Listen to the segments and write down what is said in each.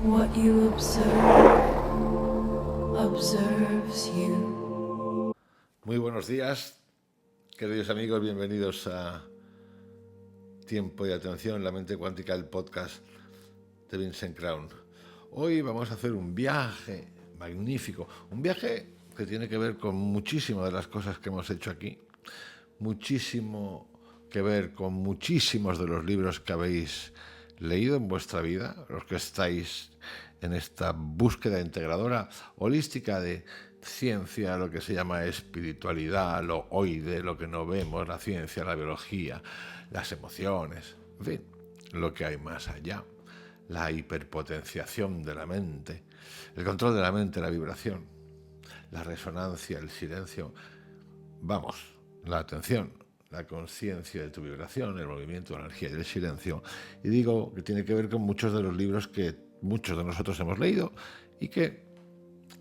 What you observe observes you. Muy buenos días, queridos amigos, bienvenidos a Tiempo y Atención, la mente cuántica, el podcast de Vincent Crown. Hoy vamos a hacer un viaje magnífico, un viaje que tiene que ver con muchísimas de las cosas que hemos hecho aquí, muchísimo que ver con muchísimos de los libros que habéis leído en vuestra vida, los que estáis en esta búsqueda integradora holística de ciencia, lo que se llama espiritualidad, lo oide, lo que no vemos, la ciencia, la biología, las emociones, en fin, lo que hay más allá, la hiperpotenciación de la mente, el control de la mente, la vibración, la resonancia, el silencio, vamos, la atención, la conciencia de tu vibración, el movimiento, la energía y el silencio. Y digo que tiene que ver con muchos de los libros que muchos de nosotros hemos leído y que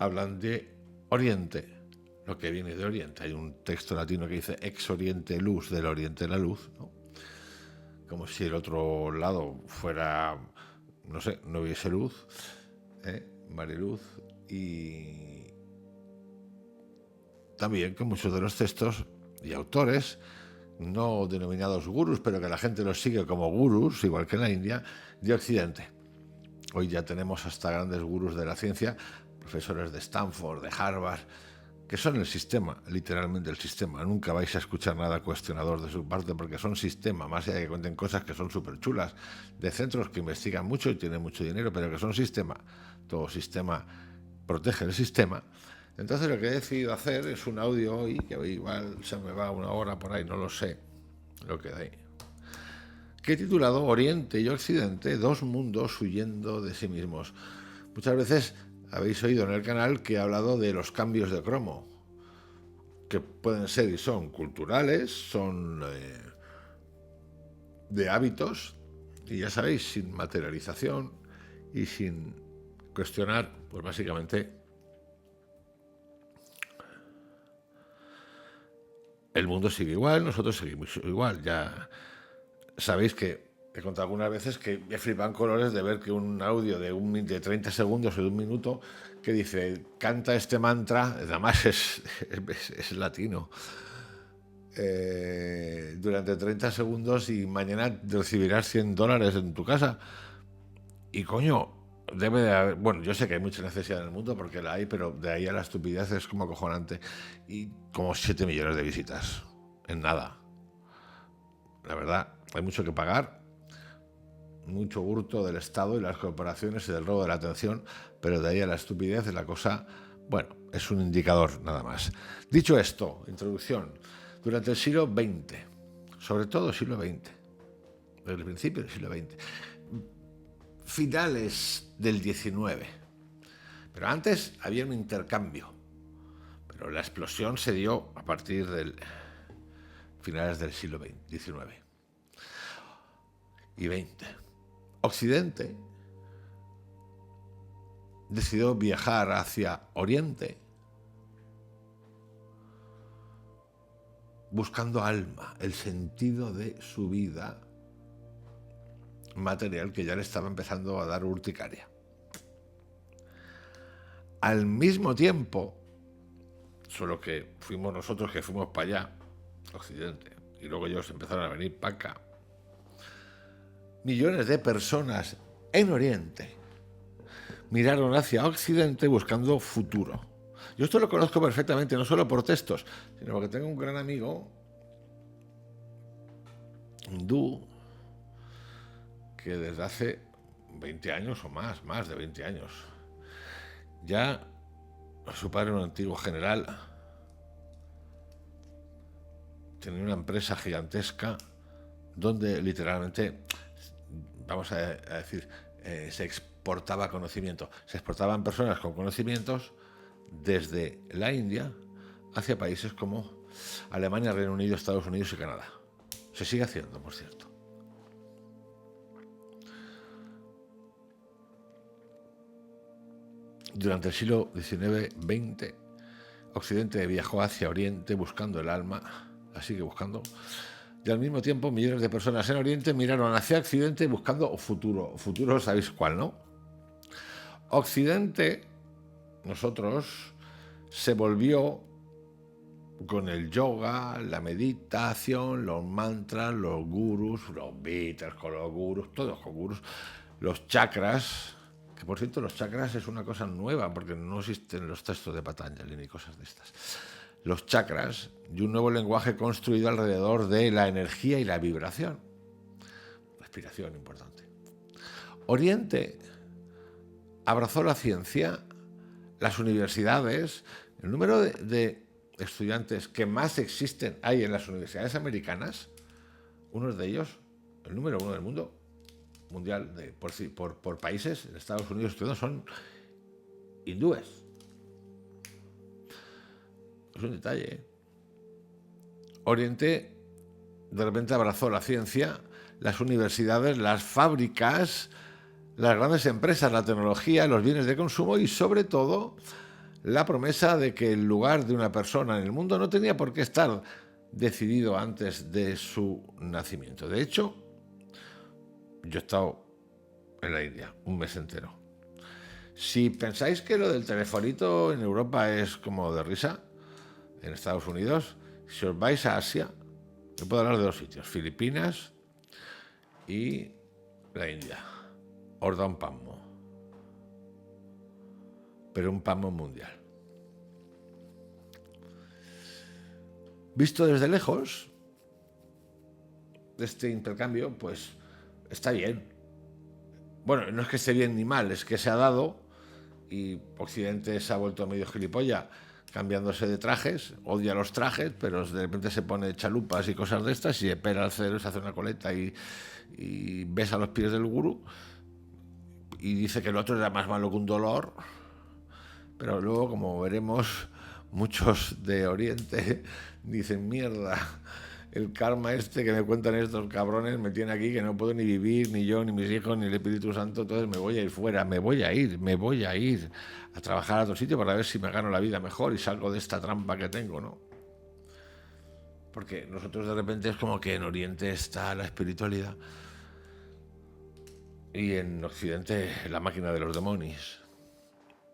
hablan de Oriente, lo que viene de Oriente. Hay un texto latino que dice ex Oriente luz, del Oriente la luz, ¿no? Como si el otro lado fuera, no sé, no hubiese luz, Mariluz. Y también que muchos de los textos y autores no denominados gurús, pero que la gente los sigue como gurús, igual que en la India, de Occidente. Hoy ya tenemos hasta grandes gurús de la ciencia, profesores de Stanford, de Harvard, que son el sistema, literalmente el sistema. Nunca vais a escuchar nada cuestionador de su parte porque son sistema, más allá de que cuenten cosas que son súper chulas, de centros que investigan mucho y tienen mucho dinero, pero que son sistema. Todo sistema protege el sistema. Entonces lo que he decidido hacer es un audio hoy, que hoy igual se me va una hora por ahí, no lo sé, lo que hay, que he titulado Oriente y Occidente, dos mundos huyendo de sí mismos. Muchas veces habéis oído en el canal que he hablado de los cambios de cromo, que pueden ser y son culturales, son de hábitos, y ya sabéis, sin materialización y sin cuestionar, pues básicamente el mundo sigue igual, nosotros seguimos igual. Ya sabéis que he contado algunas veces que me flipan colores de ver que un audio de 30 segundos o de un minuto que dice, canta este mantra, además es latino, durante 30 segundos y mañana recibirás $100 en tu casa. Y coño, debe de haber, bueno, yo sé que hay mucha necesidad en el mundo porque la hay, pero de ahí a la estupidez es como acojonante. Y como 7 millones de visitas en nada. La verdad, hay mucho que pagar, mucho hurto del Estado y las corporaciones y del robo de la atención, pero de ahí a la estupidez la cosa, bueno, es un indicador nada más. Dicho esto, introducción, durante el siglo XX, sobre todo siglo XX, desde el principio del siglo XX, finales del XIX, pero antes había un intercambio, pero la explosión se dio a partir del finales del siglo XIX y XX. Occidente decidió viajar hacia Oriente buscando alma, el sentido de su vida material que ya le estaba empezando a dar urticaria. Al mismo tiempo, solo que fuimos nosotros que fuimos para allá, Occidente, y luego ellos empezaron a venir para acá, millones de personas en Oriente miraron hacia Occidente buscando futuro. Yo esto lo conozco perfectamente, no solo por textos, sino porque tengo un gran amigo hindú que desde hace 20 años o más de 20 años, ya su padre, un antiguo general, tenía una empresa gigantesca donde literalmente, vamos a decir, se exportaba conocimiento. Se exportaban personas con conocimientos desde la India hacia países como Alemania, Reino Unido, Estados Unidos y Canadá. Se sigue haciendo, por cierto. Durante el siglo XIX-XX, Occidente viajó hacia Oriente buscando el alma, la sigue buscando, y al mismo tiempo millones de personas en Oriente miraron hacia Occidente buscando futuro. Futuro, ¿sabéis cuál, no? Occidente, nosotros, se volvió con el yoga, la meditación, los mantras, los gurús, los Beatles con los gurús, todos con gurús, los chakras, que por cierto los chakras es una cosa nueva porque no existen los textos de Patanjali ni cosas de estas. Los chakras y un nuevo lenguaje construido alrededor de la energía y la vibración. Respiración importante. Oriente abrazó la ciencia, las universidades, el número de estudiantes que más existen hay en las universidades americanas, unos de ellos, el número 1 del mundo mundial por países, en Estados Unidos estudiando, son hindúes. Es un detalle, ¿eh? Oriente de repente abrazó la ciencia, las universidades, las fábricas, las grandes empresas, la tecnología, los bienes de consumo y sobre todo la promesa de que el lugar de una persona en el mundo no tenía por qué estar decidido antes de su nacimiento. De hecho, yo he estado en la India un mes entero. Si pensáis que lo del telefonito en Europa es como de risa, en Estados Unidos, si os vais a Asia, yo puedo hablar de 2 sitios, Filipinas y la India. Os da un pasmo, pero un pasmo mundial. Visto desde lejos, este intercambio, pues está bien. Bueno, no es que esté bien ni mal, es que se ha dado y Occidente se ha vuelto medio gilipollas cambiándose de trajes, odia los trajes, pero de repente se pone chalupas y cosas de estas y espera al cero, se hace una coleta y besa los pies del gurú y dice que el otro era más malo que un dolor, pero luego, como veremos, muchos de Oriente dicen, mierda, el karma este que me cuentan estos cabrones me tiene aquí, que no puedo ni vivir, ni yo, ni mis hijos, ni el Espíritu Santo, entonces me voy a ir fuera, me voy a ir a trabajar a otro sitio para ver si me gano la vida mejor y salgo de esta trampa que tengo, ¿no? Porque nosotros de repente es como que en Oriente está la espiritualidad y en Occidente la máquina de los demonios.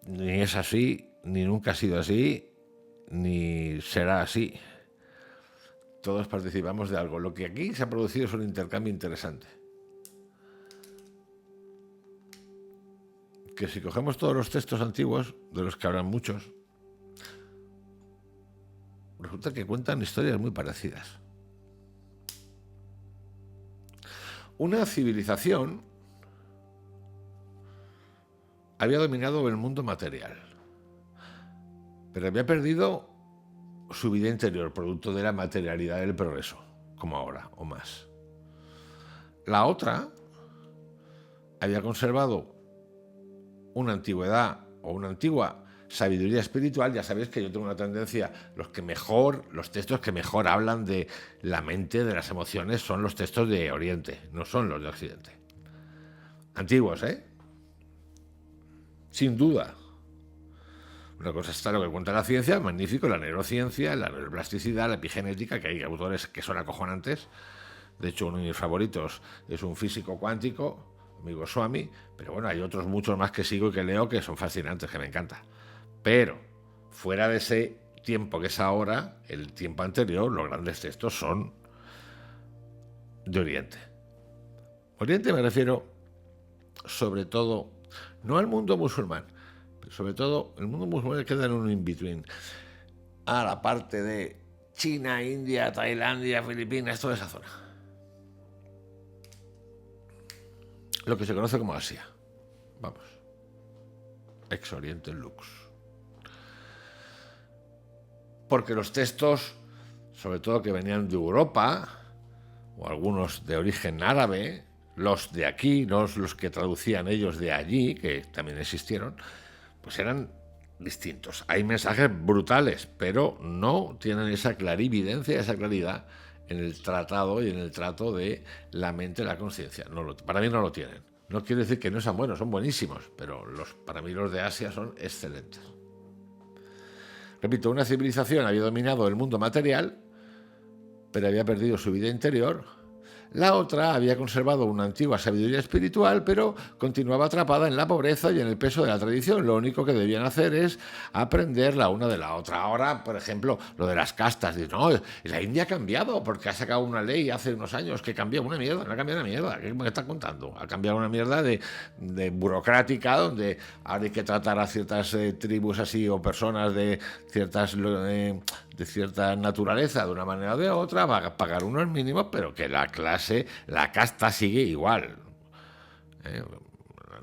Ni es así, ni nunca ha sido así, ni será así. Todos participamos de algo. Lo que aquí se ha producido es un intercambio interesante. Que si cogemos todos los textos antiguos, de los que habrán muchos, resulta que cuentan historias muy parecidas. Una civilización había dominado el mundo material, pero había perdido su vida interior, producto de la materialidad del progreso, como ahora, o más. La otra había conservado una antigüedad o una antigua sabiduría espiritual. Ya sabéis que yo tengo una tendencia, los textos que mejor hablan de la mente, de las emociones, son los textos de Oriente, no son los de Occidente. Antiguos, ¿eh? Sin duda. Una cosa está lo que cuenta la ciencia, magnífico, la neurociencia, la neuroplasticidad, la epigenética, que hay autores que son acojonantes. De hecho, uno de mis favoritos es un físico cuántico, amigo Swami, pero bueno, hay otros muchos más que sigo y que leo que son fascinantes, que me encanta. Pero, fuera de ese tiempo que es ahora, el tiempo anterior, los grandes textos son de Oriente. Oriente me refiero, sobre todo, no al mundo musulmán, pero sobre todo el mundo musulmán queda en un in-between, a la parte de China, India, Tailandia, Filipinas, toda esa zona. Lo que se conoce como Asia. Vamos. Ex Oriente Lux. Porque los textos, sobre todo que venían de Europa, o algunos de origen árabe, los de aquí, no los que traducían ellos de allí, que también existieron, pues eran distintos. Hay mensajes brutales, pero no tienen esa clarividencia, esa claridad en el tratado y en el trato de la mente y la conciencia. Para mí no lo tienen. No quiere decir que no sean buenos, son buenísimos, pero para mí los de Asia son excelentes. Repito, una civilización había dominado el mundo material, pero había perdido su vida interior. La otra había conservado una antigua sabiduría espiritual, pero continuaba atrapada en la pobreza y en el peso de la tradición. Lo único que debían hacer es aprender la una de la otra. Ahora, por ejemplo, lo de las castas. Dice, no, la India ha cambiado porque ha sacado una ley hace unos años que cambió una mierda. No ha cambiado una mierda. ¿Qué me está contando? Ha cambiado una mierda de burocrática, donde ahora hay que tratar a ciertas tribus así o personas de cierta naturaleza de una manera o de otra, va a pagar unos mínimos, pero que la clase, la casta sigue igual.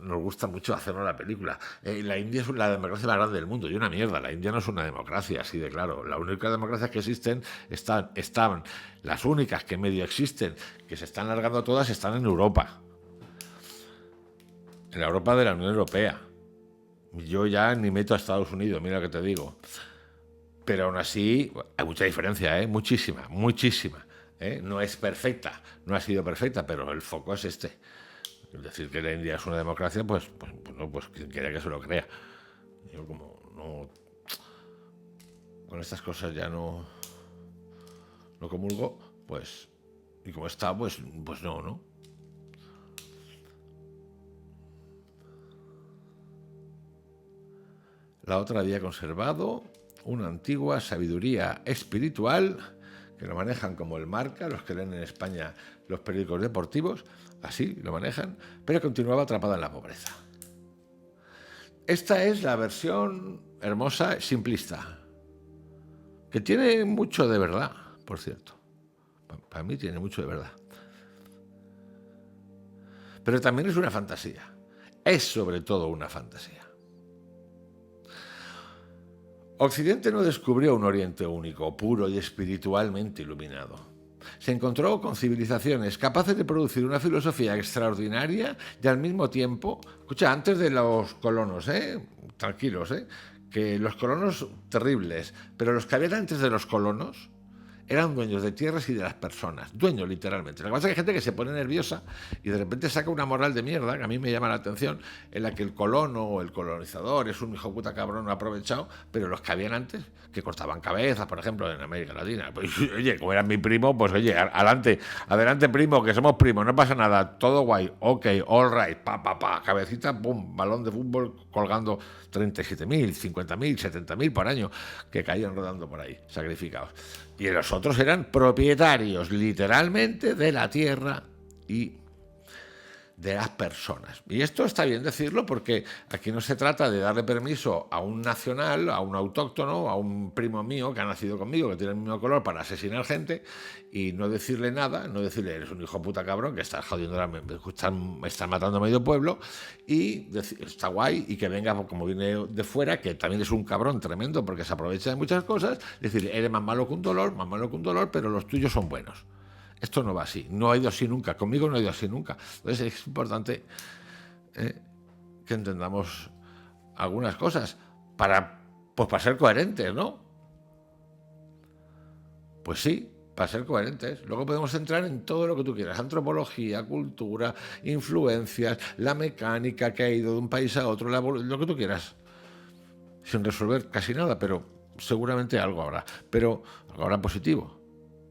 Nos gusta mucho hacernos la película. La India es la democracia más grande del mundo y una mierda. La India no es una democracia, así de claro. La única democracia que existen están las únicas que medio existen, que se están largando todas, están en Europa. En la Europa de la Unión Europea. Yo ya ni meto a Estados Unidos, mira lo que te digo. Pero aún así hay mucha diferencia, muchísima, muchísima. No es perfecta, no ha sido perfecta, pero el foco es este. Decir que la India es una democracia, pues no, pues quien quiera que se lo crea. Yo como no, con estas cosas ya no comulgo, pues, y como está, pues no. La otra había conservado una antigua sabiduría espiritual que lo manejan como el Marca, los que leen en España los periódicos deportivos, así lo manejan, pero continuaba atrapada en la pobreza. Esta es la versión hermosa, simplista, que tiene mucho de verdad, por cierto. Para mí tiene mucho de verdad. Pero también es una fantasía. Es sobre todo una fantasía. Occidente no descubrió un Oriente único, puro y espiritualmente iluminado. Se encontró con civilizaciones capaces de producir una filosofía extraordinaria y al mismo tiempo, escucha, antes de los colonos, tranquilos, que los colonos terribles, pero los que habían antes de los colonos eran dueños de tierras y de las personas, dueños literalmente. Lo que pasa es que hay gente que se pone nerviosa y de repente saca una moral de mierda, que a mí me llama la atención, en la que el colono o el colonizador es un hijo puta cabrón aprovechado, pero los que habían antes, que cortaban cabezas, por ejemplo, en América Latina, pues oye, como era mi primo, pues oye, adelante primo, que somos primos, no pasa nada, todo guay, ok, all right, cabecita, pum, balón de fútbol colgando 37.000, 50.000, 70.000 por año, que caían rodando por ahí, sacrificados. Y los otros eran propietarios, literalmente, de la tierra y de las personas. Y esto está bien decirlo porque aquí no se trata de darle permiso a un nacional, a un autóctono, a un primo mío que ha nacido conmigo, que tiene el mismo color, para asesinar gente y no decirle nada, no decirle eres un hijo puta cabrón que estás jodiendo, están matando a medio pueblo y está guay y que venga como viene de fuera, que también es un cabrón tremendo porque se aprovecha de muchas cosas, decir, eres más malo que un dolor, pero los tuyos son buenos. Esto no va así, no ha ido así nunca, conmigo no ha ido así nunca. Entonces es importante que entendamos algunas cosas para ser coherentes, ¿no? Pues sí, para ser coherentes. Luego podemos entrar en todo lo que tú quieras, antropología, cultura, influencias, la mecánica que ha ido de un país a otro, lo que tú quieras, sin resolver casi nada, pero seguramente algo habrá, pero algo habrá positivo.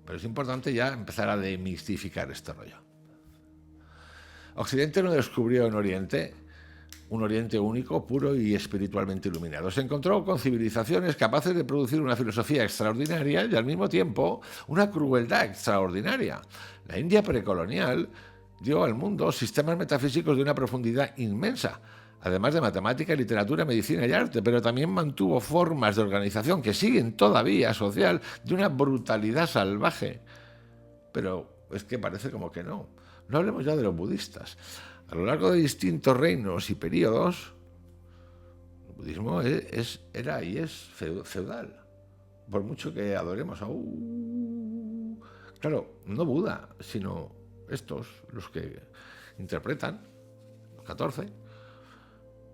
Pero es importante ya empezar a demistificar este rollo. Occidente no descubrió en Oriente un Oriente único, puro y espiritualmente iluminado. Se encontró con civilizaciones capaces de producir una filosofía extraordinaria y al mismo tiempo una crueldad extraordinaria. La India precolonial dio al mundo sistemas metafísicos de una profundidad inmensa, además de matemática, literatura, medicina y arte, pero también mantuvo formas de organización que siguen todavía social de una brutalidad salvaje. Pero es que parece como que no. No hablemos ya de los budistas. A lo largo de distintos reinos y periodos, el budismo era y es feudal. Por mucho que adoremos a... Claro, no Buda, sino estos, los que interpretan, los 14,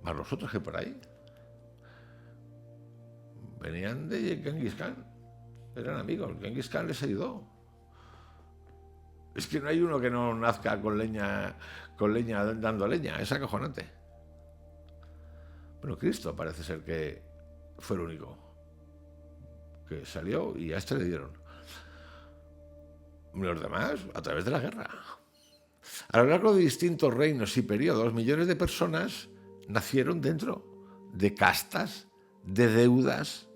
más los otros que por ahí. Venían de Genghis Khan, eran amigos, Genghis Khan les ayudó. Es que no hay uno que no nazca con leña dando leña, es acojonante. Bueno, Cristo parece ser que fue el único que salió y a este le dieron. los demás a través de la guerra. A lo largo de distintos reinos y periodos, millones de personas nacieron dentro de castas, de deudas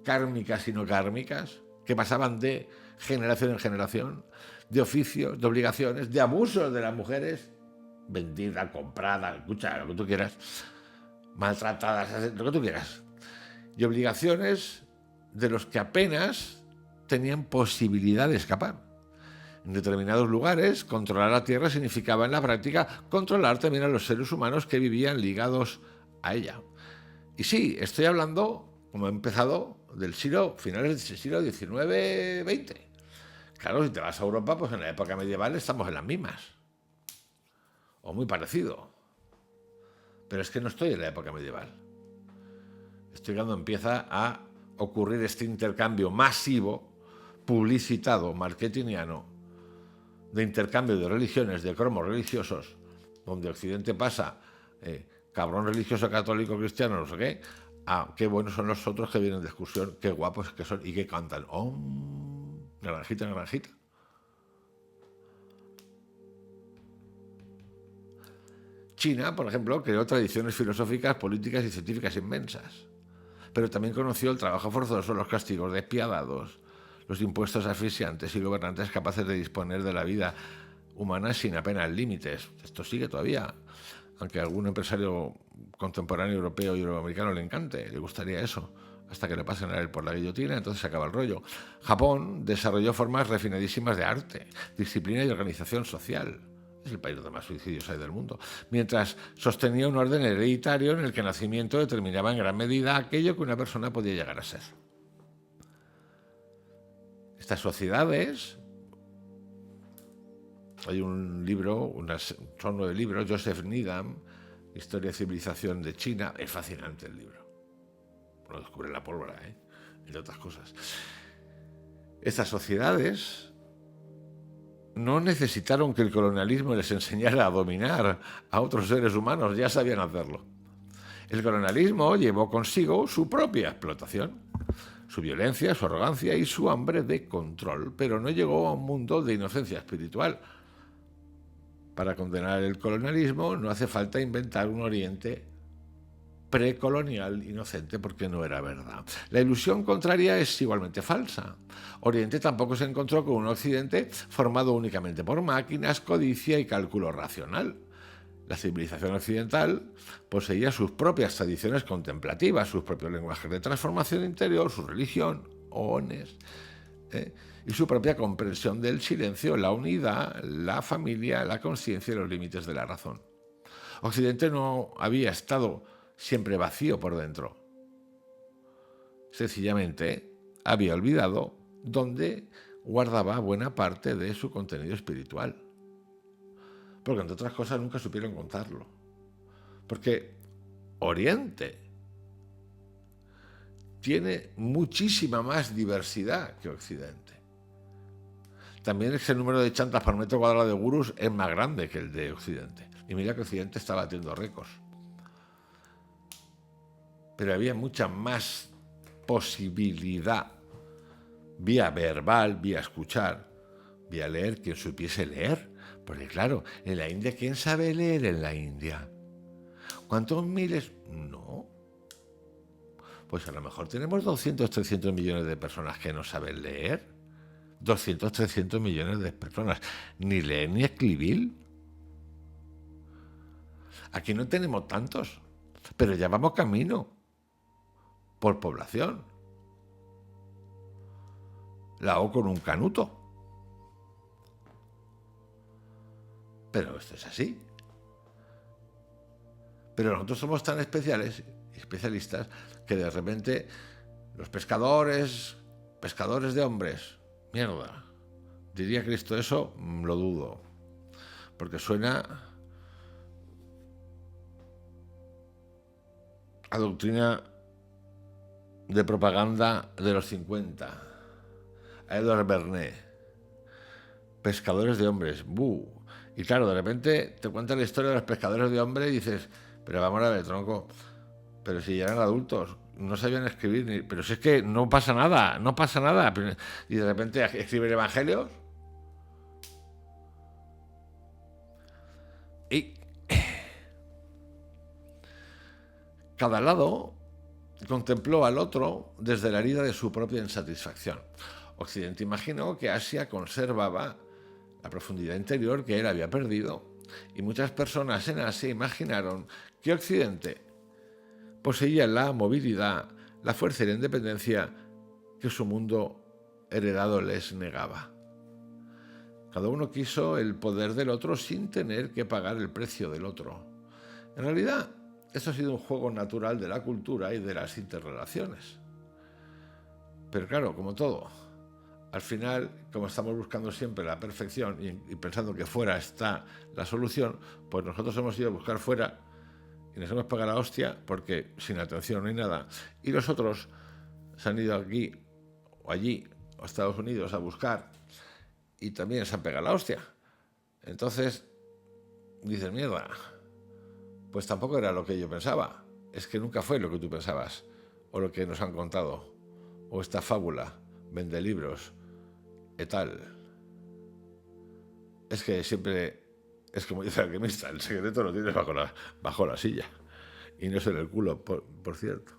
kármicas y no kármicas, que pasaban de generación en generación, de oficios, de obligaciones, de abusos de las mujeres, vendidas, compradas, escucha, lo que tú quieras, maltratadas, lo que tú quieras, y obligaciones de los que apenas tenían posibilidad de escapar. En determinados lugares, controlar la tierra significaba en la práctica controlar también a los seres humanos que vivían ligados a ella. Y sí, estoy hablando, como he empezado, del siglo, finales del siglo XIX-XX. Claro, si te vas a Europa, pues en la época medieval estamos en las mismas. O muy parecido. Pero es que no estoy en la época medieval. Estoy cuando empieza a ocurrir este intercambio masivo, publicitado, marketingiano, de intercambio de religiones, de cromos religiosos, donde Occidente pasa, cabrón religioso católico cristiano, no sé qué, a qué buenos son los otros que vienen de excursión, qué guapos que son y que cantan. Naranjita, naranjita. China, por ejemplo, creó tradiciones filosóficas, políticas y científicas inmensas, pero también conoció el trabajo forzoso, los castigos despiadados, los impuestos asfixiantes y gobernantes capaces de disponer de la vida humana sin apenas límites. Esto sigue todavía, aunque a algún empresario contemporáneo europeo y euroamericano le encante, le gustaría eso, hasta que le pasen a él por la guillotina, entonces se acaba el rollo. Japón desarrolló formas refinadísimas de arte, disciplina y organización social. Es el país donde más suicidios hay del mundo. Mientras sostenía un orden hereditario en el que el nacimiento determinaba en gran medida aquello que una persona podía llegar a ser. Estas sociedades, hay un libro, son 9 libros, Joseph Needham, Historia y Civilización de China, es fascinante el libro. Lo descubre la pólvora, entre otras cosas. Estas sociedades no necesitaron que el colonialismo les enseñara a dominar a otros seres humanos, ya sabían hacerlo. El colonialismo llevó consigo su propia explotación, su violencia, su arrogancia y su hambre de control, pero no llegó a un mundo de inocencia espiritual. Para condenar el colonialismo no hace falta inventar un Oriente precolonial inocente, porque no era verdad. La ilusión contraria es igualmente falsa. Oriente tampoco se encontró con un Occidente formado únicamente por máquinas, codicia y cálculo racional. La civilización occidental poseía sus propias tradiciones contemplativas, sus propios lenguajes de transformación interior, su religión, ones, y su propia comprensión del silencio, la unidad, la familia, la conciencia y los límites de la razón. Occidente no había estado siempre vacío por dentro. Sencillamente había olvidado dónde guardaba buena parte de su contenido espiritual. Porque entre otras cosas nunca supieron contarlo. Porque Oriente tiene muchísima más diversidad que Occidente. También ese número de chantas por metro cuadrado de gurús es más grande que el de Occidente. Y mira que Occidente está batiendo récords. Pero había mucha más posibilidad, vía verbal, vía escuchar, vía leer, quien supiese leer. Porque claro, en la India, ¿quién sabe leer en la India? ¿Cuántos miles? No. Pues a lo mejor tenemos 200, 300 millones de personas que no saben leer. 200, 300 millones de personas. Ni leer ni escribir. Aquí no tenemos tantos, pero ya vamos camino por población. La O con un canuto. Pero esto es así. Pero nosotros somos tan especiales y especialistas que de repente los pescadores de hombres, mierda, diría Cristo eso, lo dudo, porque suena a doctrina de propaganda de los 50, a Edward Bernays, pescadores de hombres, y claro, de repente te cuentan la historia de los pescadores de hombres y dices, pero vamos a ver, tronco, pero si ya eran adultos, no sabían escribir, pero si es que no pasa nada, y de repente escriben evangelios, Y cada lado contempló al otro desde la herida de su propia insatisfacción. Occidente imaginó que Asia conservaba la profundidad interior que él había perdido, y muchas personas en Asia imaginaron que Occidente poseía la movilidad, la fuerza y la independencia que su mundo heredado les negaba. Cada uno quiso el poder del otro sin tener que pagar el precio del otro. En realidad, esto ha sido un juego natural de la cultura y de las interrelaciones. Pero claro, como todo, al final, como estamos buscando siempre la perfección y pensando que fuera está la solución, pues nosotros hemos ido a buscar fuera y nos hemos pegado la hostia porque sin atención no hay nada. Y los otros se han ido aquí o allí o a Estados Unidos a buscar y también se han pegado la hostia. Entonces, dices, mierda, pues tampoco era lo que yo pensaba. Es que nunca fue lo que tú pensabas, o lo que nos han contado, o esta fábula, vende libros, y tal. Es que siempre, es como dice el alquimista, el secreto lo tienes bajo la silla. Y no es en el culo, por cierto.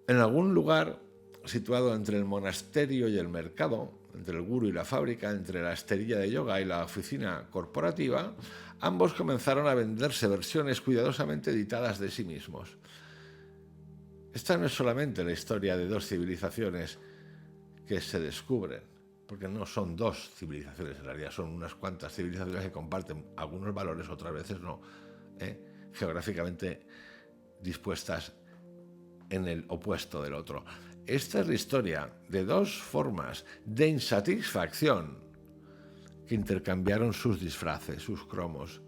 En algún lugar situado entre el monasterio y el mercado, entre el gurú y la fábrica, entre la esterilla de yoga y la oficina corporativa, ambos comenzaron a venderse versiones cuidadosamente editadas de sí mismos. Esta no es solamente la historia de dos civilizaciones que se descubren, porque no son dos civilizaciones, en realidad son unas cuantas civilizaciones que comparten algunos valores, otras veces no, geográficamente dispuestas en el opuesto del otro. Esta es la historia de dos formas de insatisfacción que intercambiaron sus disfraces, sus cromos.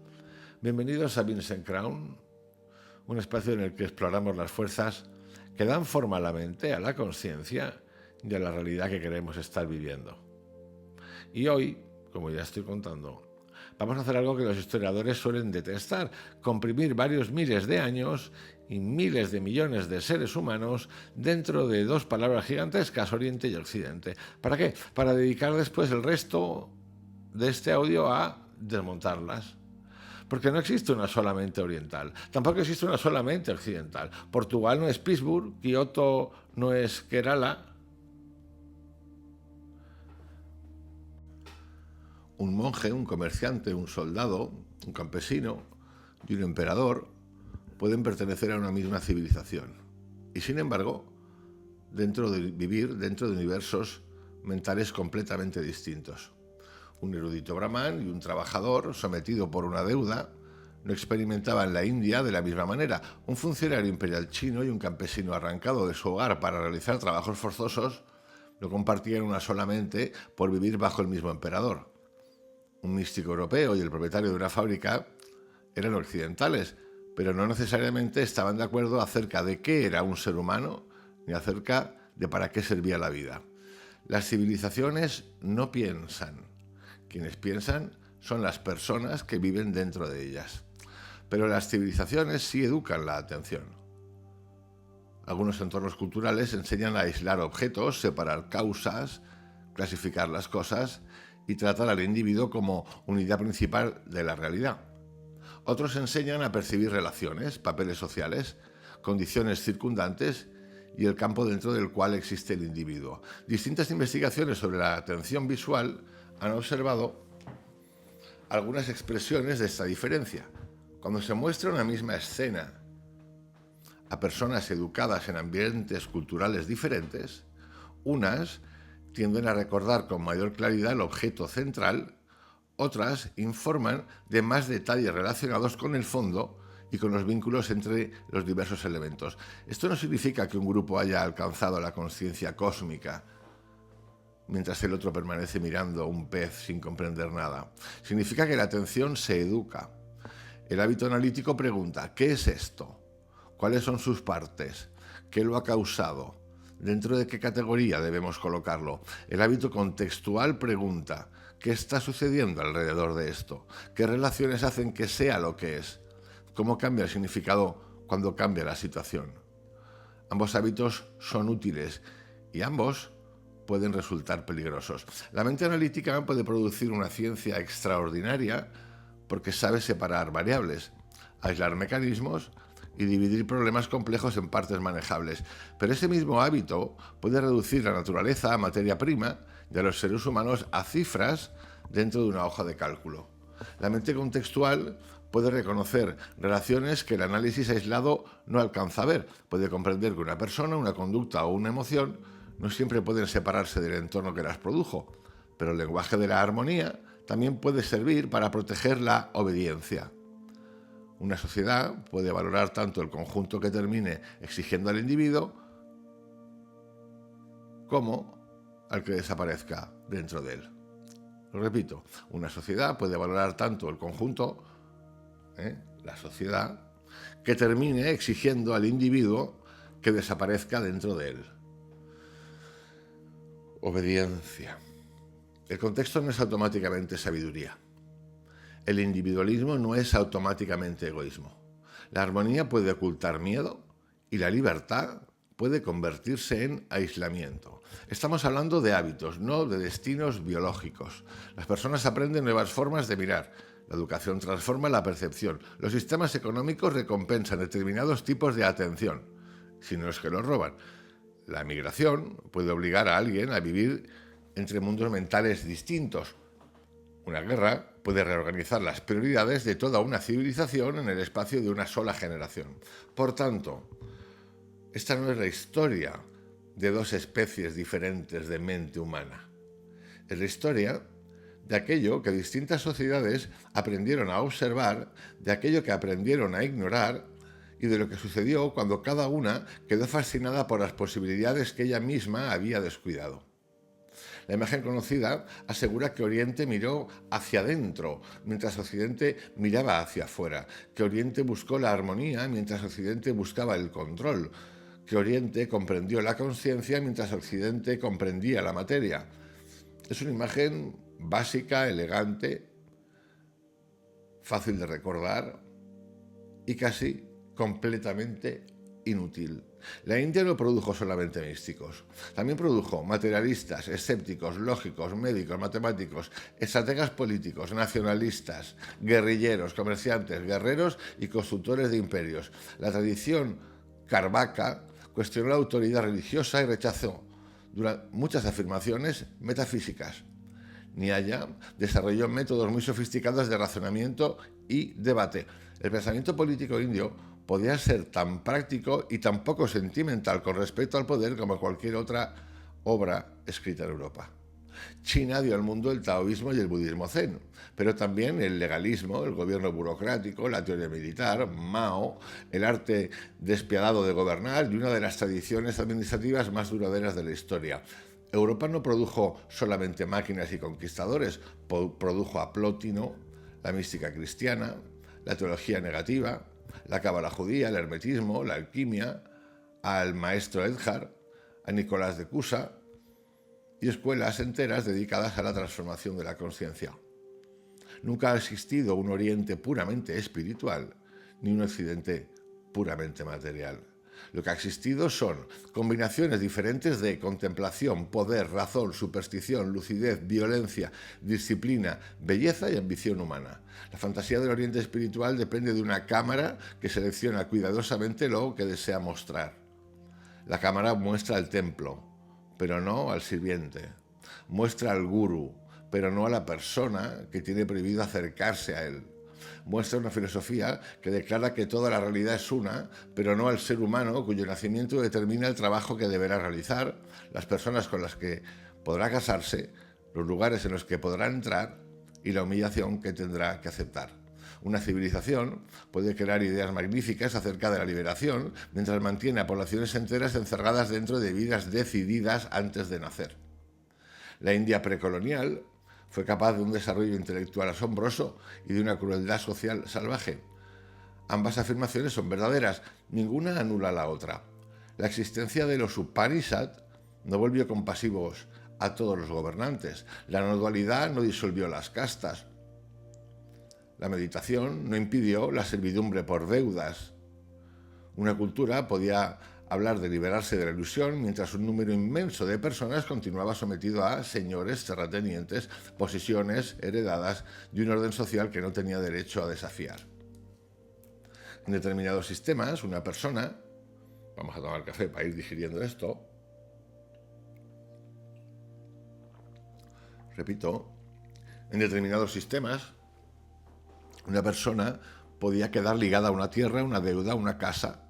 Bienvenidos a Vincent Crown, un espacio en el que exploramos las fuerzas que dan forma a la mente, a la conciencia y a la realidad que queremos estar viviendo. Y hoy, como ya estoy contando, vamos a hacer algo que los historiadores suelen detestar: comprimir varios miles de años y miles de millones de seres humanos dentro de dos palabras gigantescas, Oriente y Occidente. ¿Para qué? Para dedicar después el resto de este audio a desmontarlas. Porque no existe una solamente oriental, tampoco existe una solamente occidental. Portugal no es Pittsburgh, Kioto no es Kerala. Un monje, un comerciante, un soldado, un campesino y un emperador pueden pertenecer a una misma civilización y, sin embargo, vivir dentro de universos mentales completamente distintos. Un erudito brahman y un trabajador sometido por una deuda no experimentaban la India de la misma manera. Un funcionario imperial chino y un campesino arrancado de su hogar para realizar trabajos forzosos no compartían una sola mente por vivir bajo el mismo emperador. Un místico europeo y el propietario de una fábrica eran occidentales, pero no necesariamente estaban de acuerdo acerca de qué era un ser humano ni acerca de para qué servía la vida. Las civilizaciones no piensan. Quienes piensan son las personas que viven dentro de ellas. Pero las civilizaciones sí educan la atención. Algunos entornos culturales enseñan a aislar objetos, separar causas, clasificar las cosas y tratar al individuo como unidad principal de la realidad. Otros enseñan a percibir relaciones, papeles sociales, condiciones circundantes y el campo dentro del cual existe el individuo. Distintas investigaciones sobre la atención visual han observado algunas expresiones de esta diferencia. Cuando se muestra una misma escena a personas educadas en ambientes culturales diferentes, unas tienden a recordar con mayor claridad el objeto central, otras informan de más detalles relacionados con el fondo y con los vínculos entre los diversos elementos. Esto no significa que un grupo haya alcanzado la consciencia cósmica, mientras el otro permanece mirando un pez sin comprender nada. Significa que la atención se educa. El hábito analítico pregunta: ¿qué es esto? ¿Cuáles son sus partes? ¿Qué lo ha causado? ¿Dentro de qué categoría debemos colocarlo? El hábito contextual pregunta: ¿qué está sucediendo alrededor de esto? ¿Qué relaciones hacen que sea lo que es? ¿Cómo cambia el significado cuando cambia la situación? Ambos hábitos son útiles y ambos pueden resultar peligrosos. La mente analítica puede producir una ciencia extraordinaria porque sabe separar variables, aislar mecanismos y dividir problemas complejos en partes manejables. Pero ese mismo hábito puede reducir la naturaleza a materia prima y a los seres humanos a cifras dentro de una hoja de cálculo. La mente contextual puede reconocer relaciones que el análisis aislado no alcanza a ver. Puede comprender que una persona, una conducta o una emoción no siempre pueden separarse del entorno que las produjo, pero el lenguaje de la armonía también puede servir para proteger la obediencia. Una sociedad puede valorar tanto el conjunto que termine exigiendo al individuo como al que desaparezca dentro de él. Lo repito, una sociedad puede valorar tanto el conjunto, la sociedad, que termine exigiendo al individuo que desaparezca dentro de él. Obediencia. El contexto no es automáticamente sabiduría. El individualismo no es automáticamente egoísmo. La armonía puede ocultar miedo y la libertad puede convertirse en aislamiento. Estamos hablando de hábitos, no de destinos biológicos. Las personas aprenden nuevas formas de mirar. La educación transforma la percepción. Los sistemas económicos recompensan determinados tipos de atención, si no es que los roban. La migración puede obligar a alguien a vivir entre mundos mentales distintos. Una guerra puede reorganizar las prioridades de toda una civilización en el espacio de una sola generación. Por tanto, esta no es la historia de dos especies diferentes de mente humana. Es la historia de aquello que distintas sociedades aprendieron a observar, de aquello que aprendieron a ignorar y de lo que sucedió cuando cada una quedó fascinada por las posibilidades que ella misma había descuidado. La imagen conocida asegura que Oriente miró hacia adentro, mientras Occidente miraba hacia afuera, que Oriente buscó la armonía, mientras Occidente buscaba el control, que Oriente comprendió la conciencia, mientras Occidente comprendía la materia. Es una imagen básica, elegante, fácil de recordar y casi completamente inútil. La India no produjo solamente místicos, también produjo materialistas, escépticos, lógicos, médicos, matemáticos, estrategas políticos, nacionalistas, guerrilleros, comerciantes, guerreros y constructores de imperios. La tradición Carvaca cuestionó la autoridad religiosa y rechazó muchas afirmaciones metafísicas. Nyaya desarrolló métodos muy sofisticados de razonamiento y debate. El pensamiento político indio podía ser tan práctico y tan poco sentimental con respecto al poder como cualquier otra obra escrita en Europa. China dio al mundo el taoísmo y el budismo zen, pero también el legalismo, el gobierno burocrático, la teoría militar, Mao, el arte despiadado de gobernar y una de las tradiciones administrativas más duraderas de la historia. Europa no produjo solamente máquinas y conquistadores, produjo a Plotino, la mística cristiana, la teología negativa, la cábala judía, el hermetismo, la alquimia, al maestro Edhar, a Nicolás de Cusa y escuelas enteras dedicadas a la transformación de la conciencia. Nunca ha existido un Oriente puramente espiritual ni un Occidente puramente material. Lo que ha existido son combinaciones diferentes de contemplación, poder, razón, superstición, lucidez, violencia, disciplina, belleza y ambición humana. La fantasía del Oriente espiritual depende de una cámara que selecciona cuidadosamente lo que desea mostrar. La cámara muestra el templo, pero no al sirviente. Muestra al gurú, pero no a la persona que tiene prohibido acercarse a él. Muestra una filosofía que declara que toda la realidad es una, pero no al ser humano cuyo nacimiento determina el trabajo que deberá realizar, las personas con las que podrá casarse, los lugares en los que podrá entrar y la humillación que tendrá que aceptar. Una civilización puede crear ideas magníficas acerca de la liberación mientras mantiene a poblaciones enteras encerradas dentro de vidas decididas antes de nacer. La India precolonial fue capaz de un desarrollo intelectual asombroso y de una crueldad social salvaje. Ambas afirmaciones son verdaderas, ninguna anula la otra. La existencia de los Upanishad no volvió compasivos a todos los gobernantes. La no dualidad no disolvió las castas. La meditación no impidió la servidumbre por deudas. Una cultura podía hablar de liberarse de la ilusión mientras un número inmenso de personas continuaba sometido a señores, terratenientes, posesiones heredadas de un orden social que no tenía derecho a desafiar. En determinados sistemas, una persona, vamos a tomar café para ir digiriendo esto, repito, en determinados sistemas, una persona podía quedar ligada a una tierra, una deuda, una casa,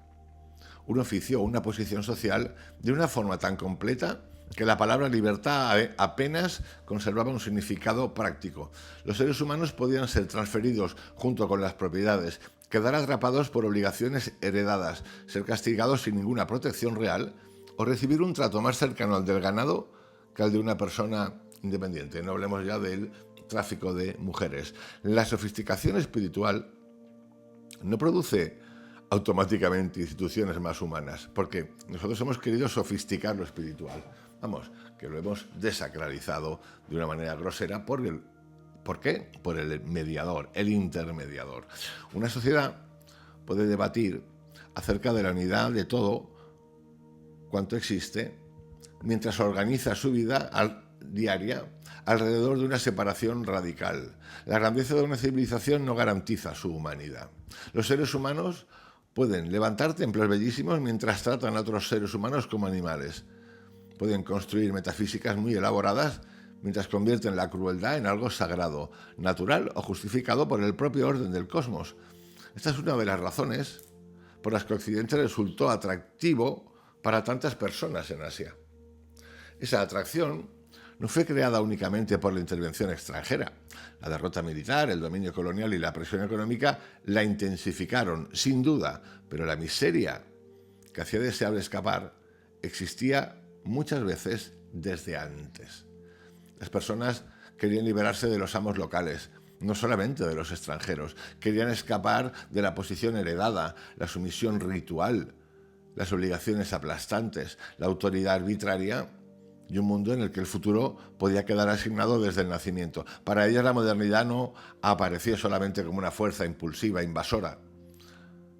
un oficio o una posición social de una forma tan completa que la palabra libertad apenas conservaba un significado práctico. Los seres humanos podían ser transferidos junto con las propiedades, quedar atrapados por obligaciones heredadas, ser castigados sin ninguna protección real o recibir un trato más cercano al del ganado que al de una persona independiente. No hablemos ya del tráfico de mujeres. La sofisticación espiritual no produce automáticamente instituciones más humanas, porque nosotros hemos querido sofisticar lo espiritual. Vamos, que lo hemos desacralizado de una manera grosera ¿por qué? Por el mediador, el intermediador. Una sociedad puede debatir acerca de la unidad de todo cuanto existe mientras organiza su vida diaria alrededor de una separación radical. La grandeza de una civilización no garantiza su humanidad. Los seres humanos pueden levantar templos bellísimos mientras tratan a otros seres humanos como animales. Pueden construir metafísicas muy elaboradas mientras convierten la crueldad en algo sagrado, natural o justificado por el propio orden del cosmos. Esta es una de las razones por las que Occidente resultó atractivo para tantas personas en Asia. Esa atracción no fue creada únicamente por la intervención extranjera. La derrota militar, el dominio colonial y la presión económica la intensificaron, sin duda, pero la miseria que hacía deseable escapar existía muchas veces desde antes. Las personas querían liberarse de los amos locales, no solamente de los extranjeros. Querían escapar de la posición heredada, la sumisión ritual, las obligaciones aplastantes, la autoridad arbitraria y un mundo en el que el futuro podía quedar asignado desde el nacimiento. Para ellas la modernidad no apareció solamente como una fuerza impulsiva, invasora.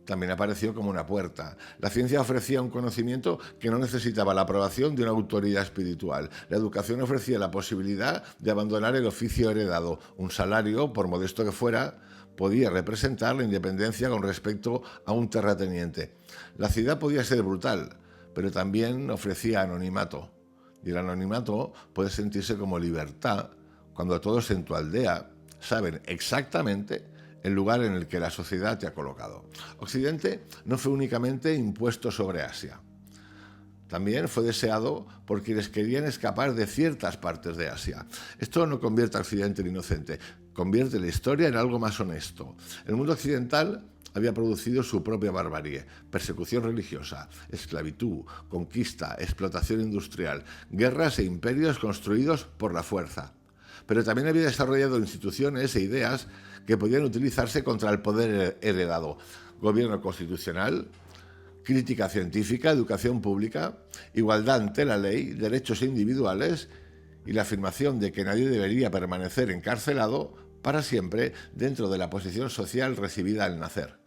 También apareció como una puerta. La ciencia ofrecía un conocimiento que no necesitaba la aprobación de una autoridad espiritual. La educación ofrecía la posibilidad de abandonar el oficio heredado. Un salario, por modesto que fuera, podía representar la independencia con respecto a un terrateniente. La ciudad podía ser brutal, pero también ofrecía anonimato. Y el anonimato puede sentirse como libertad cuando todos en tu aldea saben exactamente el lugar en el que la sociedad te ha colocado. Occidente no fue únicamente impuesto sobre Asia. También fue deseado por quienes querían escapar de ciertas partes de Asia. Esto no convierte a Occidente en inocente, convierte la historia en algo más honesto. El mundo occidental había producido su propia barbarie, persecución religiosa, esclavitud, conquista, explotación industrial, guerras e imperios construidos por la fuerza. Pero también había desarrollado instituciones e ideas que podían utilizarse contra el poder heredado. Gobierno constitucional, crítica científica, educación pública, igualdad ante la ley, derechos individuales y la afirmación de que nadie debería permanecer encarcelado para siempre dentro de la posición social recibida al nacer.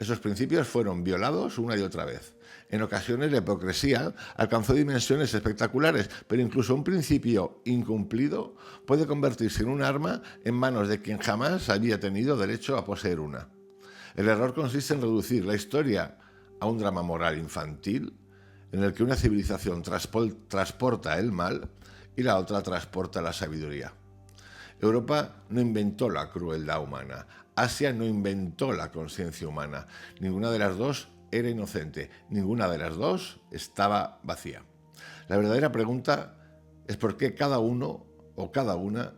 Esos principios fueron violados una y otra vez. En ocasiones la hipocresía alcanzó dimensiones espectaculares, pero incluso un principio incumplido puede convertirse en un arma en manos de quien jamás había tenido derecho a poseer una. El error consiste en reducir la historia a un drama moral infantil, en el que una civilización transporta el mal y la otra transporta la sabiduría. Europa no inventó la crueldad humana. Asia no inventó la conciencia humana. Ninguna de las dos era inocente. Ninguna de las dos estaba vacía. La verdadera pregunta es por qué cada uno o cada una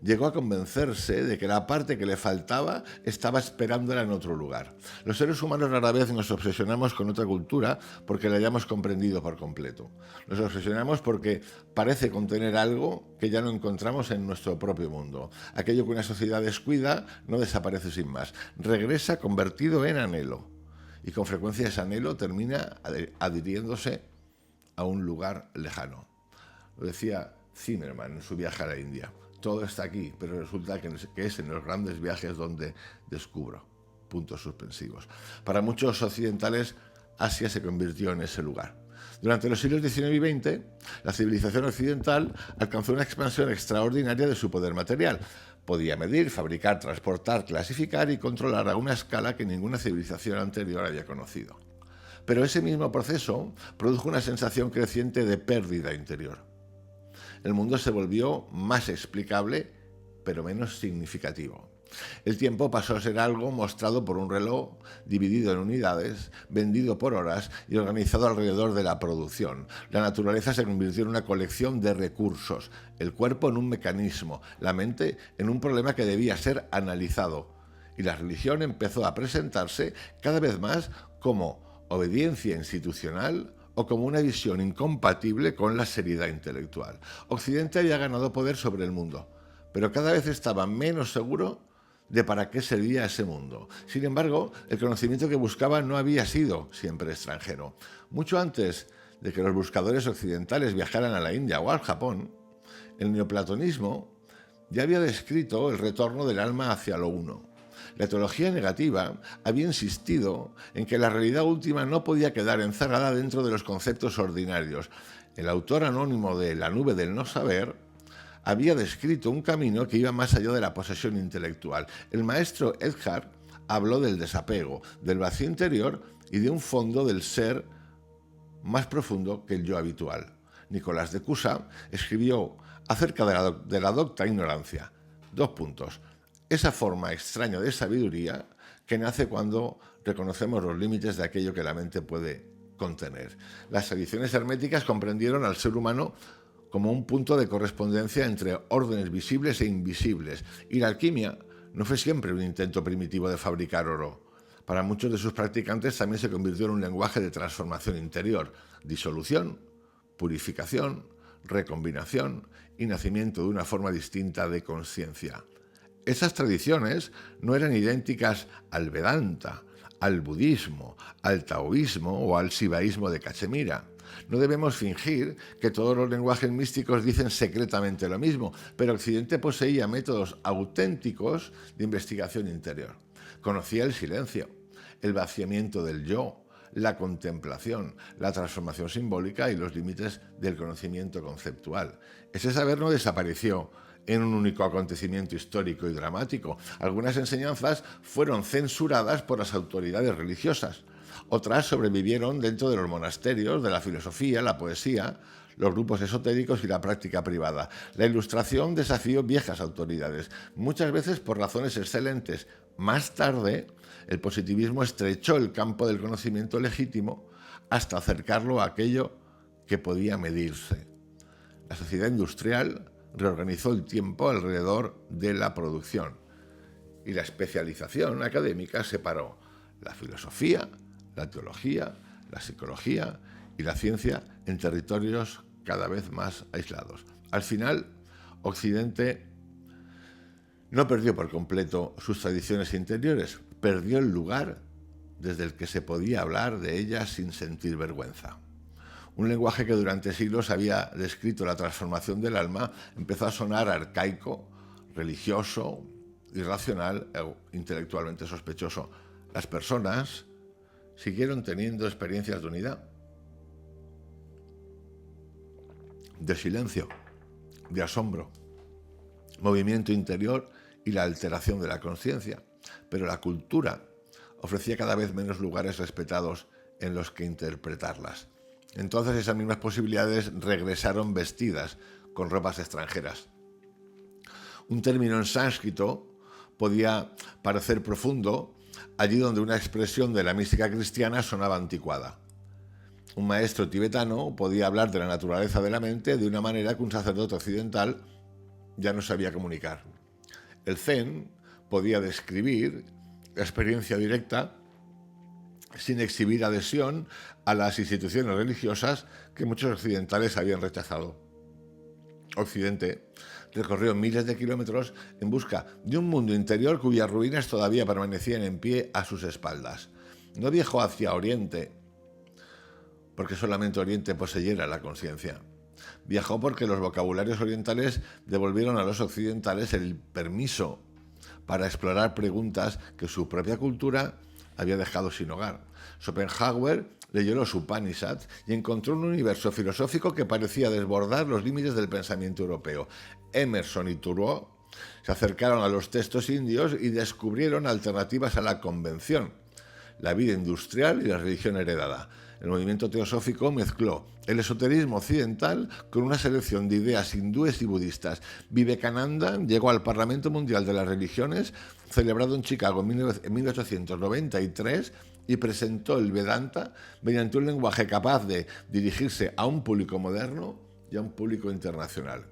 llegó a convencerse de que la parte que le faltaba estaba esperándola en otro lugar. Los seres humanos rara vez nos obsesionamos con otra cultura porque la hayamos comprendido por completo. Nos obsesionamos porque parece contener algo que ya no encontramos en nuestro propio mundo. Aquello que una sociedad descuida no desaparece sin más. Regresa convertido en anhelo. Y con frecuencia ese anhelo termina adhiriéndose a un lugar lejano. Lo decía Zimmerman en su viaje a la India. Todo está aquí, pero resulta que es en los grandes viajes donde descubro puntos suspensivos. Para muchos occidentales, Asia se convirtió en ese lugar. Durante los siglos XIX y XX, la civilización occidental alcanzó una expansión extraordinaria de su poder material. Podía medir, fabricar, transportar, clasificar y controlar a una escala que ninguna civilización anterior había conocido. Pero ese mismo proceso produjo una sensación creciente de pérdida interior. El mundo se volvió más explicable, pero menos significativo. El tiempo pasó a ser algo mostrado por un reloj, dividido en unidades, vendido por horas y organizado alrededor de la producción. La naturaleza se convirtió en una colección de recursos, el cuerpo en un mecanismo, la mente en un problema que debía ser analizado. Y la religión empezó a presentarse cada vez más como obediencia institucional o como una visión incompatible con la seriedad intelectual. Occidente había ganado poder sobre el mundo, pero cada vez estaba menos seguro de para qué servía ese mundo. Sin embargo, el conocimiento que buscaba no había sido siempre extranjero. Mucho antes de que los buscadores occidentales viajaran a la India o al Japón, el neoplatonismo ya había descrito el retorno del alma hacia lo uno. La teología negativa había insistido en que la realidad última no podía quedar encerrada dentro de los conceptos ordinarios. El autor anónimo de La nube del no saber había descrito un camino que iba más allá de la posesión intelectual. El maestro Eckhart habló del desapego, del vacío interior y de un fondo del ser más profundo que el yo habitual. Nicolás de Cusa escribió acerca de la docta ignorancia. 2 puntos. Esa forma extraña de sabiduría que nace cuando reconocemos los límites de aquello que la mente puede contener. Las tradiciones herméticas comprendieron al ser humano como un punto de correspondencia entre órdenes visibles e invisibles, y la alquimia no fue siempre un intento primitivo de fabricar oro. Para muchos de sus practicantes también se convirtió en un lenguaje de transformación interior, disolución, purificación, recombinación y nacimiento de una forma distinta de conciencia. Esas tradiciones no eran idénticas al Vedanta, al budismo, al taoísmo o al sibaísmo de Cachemira. No debemos fingir que todos los lenguajes místicos dicen secretamente lo mismo, pero Occidente poseía métodos auténticos de investigación interior. Conocía el silencio, el vaciamiento del yo, la contemplación, la transformación simbólica y los límites del conocimiento conceptual. Ese saber no desapareció en un único acontecimiento histórico y dramático. Algunas enseñanzas fueron censuradas por las autoridades religiosas. Otras sobrevivieron dentro de los monasterios, de la filosofía, la poesía, los grupos esotéricos y la práctica privada. La Ilustración desafió viejas autoridades, muchas veces por razones excelentes. Más tarde, el positivismo estrechó el campo del conocimiento legítimo hasta acercarlo a aquello que podía medirse. La sociedad industrial reorganizó el tiempo alrededor de la producción y la especialización académica separó la filosofía, la teología, la psicología y la ciencia en territorios cada vez más aislados. Al final, Occidente no perdió por completo sus tradiciones interiores, perdió el lugar desde el que se podía hablar de ellas sin sentir vergüenza. Un lenguaje que durante siglos había descrito la transformación del alma empezó a sonar arcaico, religioso, irracional o intelectualmente sospechoso. Las personas siguieron teniendo experiencias de unidad, de silencio, de asombro, movimiento interior y la alteración de la conciencia, pero la cultura ofrecía cada vez menos lugares respetados en los que interpretarlas. Entonces esas mismas posibilidades regresaron vestidas con ropas extranjeras. Un término en sánscrito podía parecer profundo allí donde una expresión de la mística cristiana sonaba anticuada. Un maestro tibetano podía hablar de la naturaleza de la mente de una manera que un sacerdote occidental ya no sabía comunicar. El Zen podía describir la experiencia directa sin exhibir adhesión a las instituciones religiosas que muchos occidentales habían rechazado. Occidente recorrió miles de kilómetros en busca de un mundo interior cuyas ruinas todavía permanecían en pie a sus espaldas. No viajó hacia Oriente porque solamente Oriente poseyera la conciencia. Viajó porque los vocabularios orientales devolvieron a los occidentales el permiso para explorar preguntas que su propia cultura había dejado sin hogar. Schopenhauer leyó los Upanishads y encontró un universo filosófico que parecía desbordar los límites del pensamiento europeo. Emerson y Thoreau se acercaron a los textos indios y descubrieron alternativas a la convención, la vida industrial y la religión heredada. El movimiento teosófico mezcló el esoterismo occidental con una selección de ideas hindúes y budistas. Vivekananda llegó al Parlamento Mundial de las Religiones, celebrado en Chicago en 1893, y presentó el Vedanta mediante un lenguaje capaz de dirigirse a un público moderno y a un público internacional.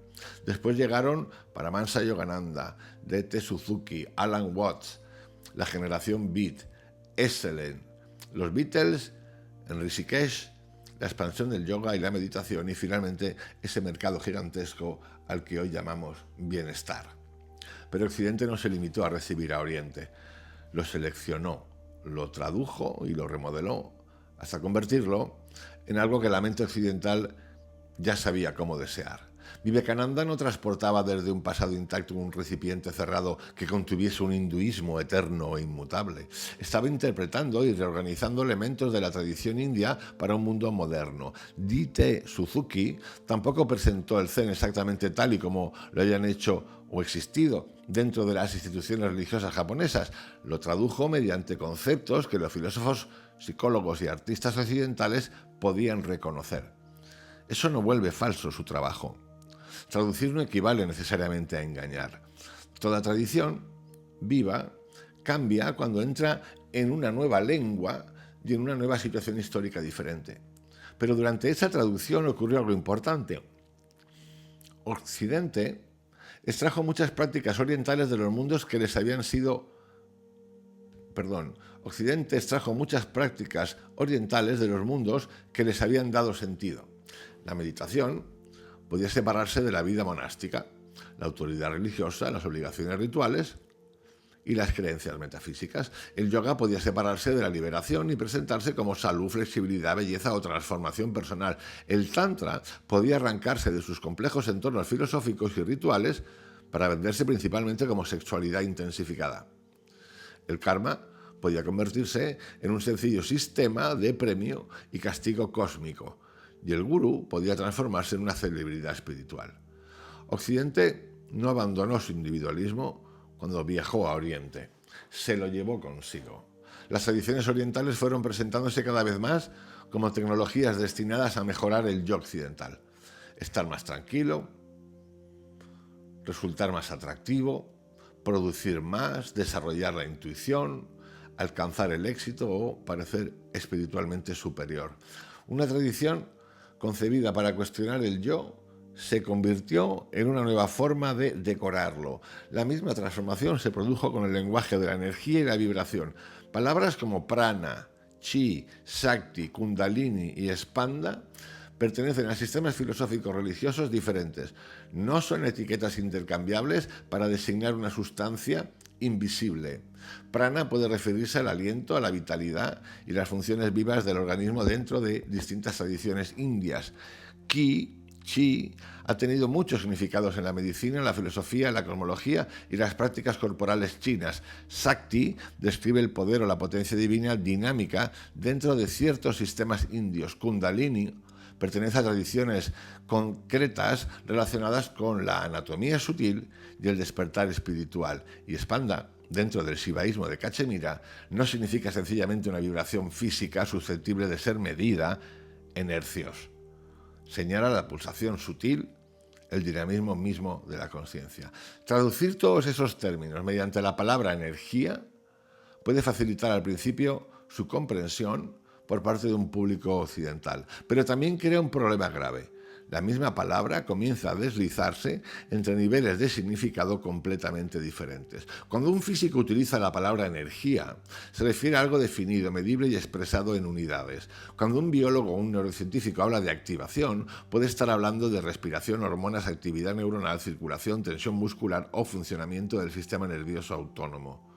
Después llegaron Paramahansa Yogananda, D.T. Suzuki, Alan Watts, la generación Beat, Esalen, los Beatles en Rishikesh, la expansión del yoga y la meditación y finalmente ese mercado gigantesco al que hoy llamamos bienestar. Pero Occidente no se limitó a recibir a Oriente, lo seleccionó, lo tradujo y lo remodeló hasta convertirlo en algo que la mente occidental ya sabía cómo desear. Vivekananda no transportaba desde un pasado intacto un recipiente cerrado que contuviese un hinduismo eterno e inmutable. Estaba interpretando y reorganizando elementos de la tradición india para un mundo moderno. D.T. Suzuki tampoco presentó el Zen exactamente tal y como lo hayan hecho o existido dentro de las instituciones religiosas japonesas. Lo tradujo mediante conceptos que los filósofos, psicólogos y artistas occidentales podían reconocer. Eso no vuelve falso su trabajo. Traducir no equivale necesariamente a engañar. Toda tradición viva cambia cuando entra en una nueva lengua y en una nueva situación histórica diferente. Pero durante esa traducción ocurrió algo importante. Occidente extrajo muchas prácticas orientales de los mundos que les habían sido... Occidente extrajo muchas prácticas orientales de los mundos que les habían dado sentido. La meditación podía separarse de la vida monástica, la autoridad religiosa, las obligaciones rituales y las creencias metafísicas. El yoga podía separarse de la liberación y presentarse como salud, flexibilidad, belleza o transformación personal. El tantra podía arrancarse de sus complejos entornos filosóficos y rituales para venderse principalmente como sexualidad intensificada. El karma podía convertirse en un sencillo sistema de premio y castigo cósmico, y el gurú podía transformarse en una celebridad espiritual. Occidente no abandonó su individualismo cuando viajó a Oriente, se lo llevó consigo. Las tradiciones orientales fueron presentándose cada vez más como tecnologías destinadas a mejorar el yo occidental, estar más tranquilo, resultar más atractivo, producir más, desarrollar la intuición, alcanzar el éxito o parecer espiritualmente superior. Una tradición concebida para cuestionar el yo, se convirtió en una nueva forma de decorarlo. La misma transformación se produjo con el lenguaje de la energía y la vibración. Palabras como prana, chi, shakti, kundalini y spanda pertenecen a sistemas filosóficos religiosos diferentes. No son etiquetas intercambiables para designar una sustancia invisible. Prana puede referirse al aliento, a la vitalidad y las funciones vivas del organismo dentro de distintas tradiciones indias. Ki, chi, ha tenido muchos significados en la medicina, en la filosofía, en la cosmología y las prácticas corporales chinas. Shakti describe el poder o la potencia divina dinámica dentro de ciertos sistemas indios. Kundalini pertenece a tradiciones concretas relacionadas con la anatomía sutil y el despertar espiritual. Y Spanda, dentro del shivaísmo de Cachemira, no significa sencillamente una vibración física susceptible de ser medida en hercios. Señala la pulsación sutil, el dinamismo mismo de la conciencia. Traducir todos esos términos mediante la palabra energía puede facilitar al principio su comprensión por parte de un público occidental, pero también crea un problema grave. La misma palabra comienza a deslizarse entre niveles de significado completamente diferentes. Cuando un físico utiliza la palabra energía, se refiere a algo definido, medible y expresado en unidades. Cuando un biólogo o un neurocientífico habla de activación, puede estar hablando de respiración, hormonas, actividad neuronal, circulación, tensión muscular o funcionamiento del sistema nervioso autónomo.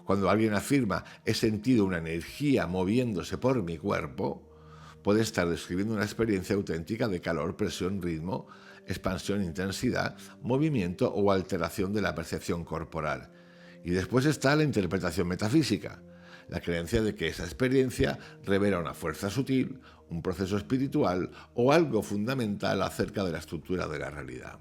Cuando alguien afirma «he sentido una energía moviéndose por mi cuerpo», puede estar describiendo una experiencia auténtica de calor, presión, ritmo, expansión, intensidad, movimiento o alteración de la percepción corporal. Y después está la interpretación metafísica. la creencia de que esa experiencia revela una fuerza sutil, un proceso espiritual o algo fundamental acerca de la estructura de la realidad.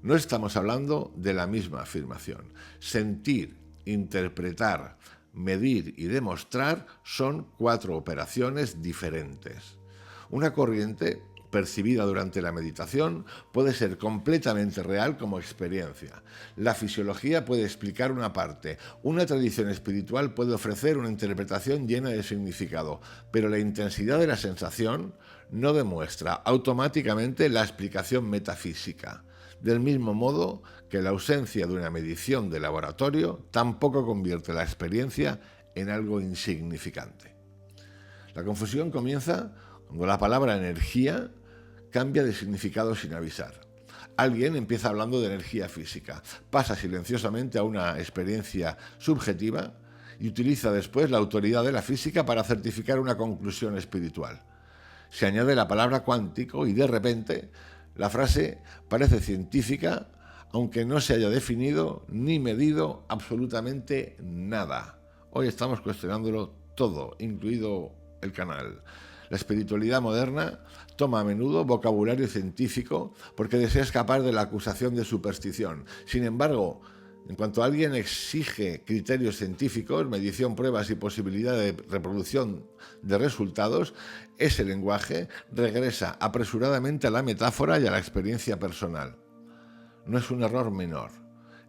No estamos hablando de la misma afirmación. Sentir, interpretar, medir y demostrar son 4 operaciones diferentes. Una corriente percibida durante la meditación puede ser completamente real como experiencia. La fisiología puede explicar una parte, una tradición espiritual puede ofrecer una interpretación llena de significado, pero la intensidad de la sensación no demuestra automáticamente la explicación metafísica. Del mismo modo que la ausencia de una medición de laboratorio tampoco convierte la experiencia en algo insignificante. La confusión comienza cuando la palabra energía cambia de significado sin avisar. Alguien empieza hablando de energía física, pasa silenciosamente a una experiencia subjetiva y utiliza después la autoridad de la física para certificar una conclusión espiritual. Se añade la palabra cuántico y de repente la frase parece científica, aunque no se haya definido ni medido absolutamente nada. Hoy estamos cuestionándolo todo, incluido el canal. La espiritualidad moderna toma a menudo vocabulario científico porque desea escapar de la acusación de superstición. Sin embargo, en cuanto alguien exige criterios científicos, medición, pruebas y posibilidad de reproducción de resultados, ese lenguaje regresa apresuradamente a la metáfora y a la experiencia personal. No es un error menor.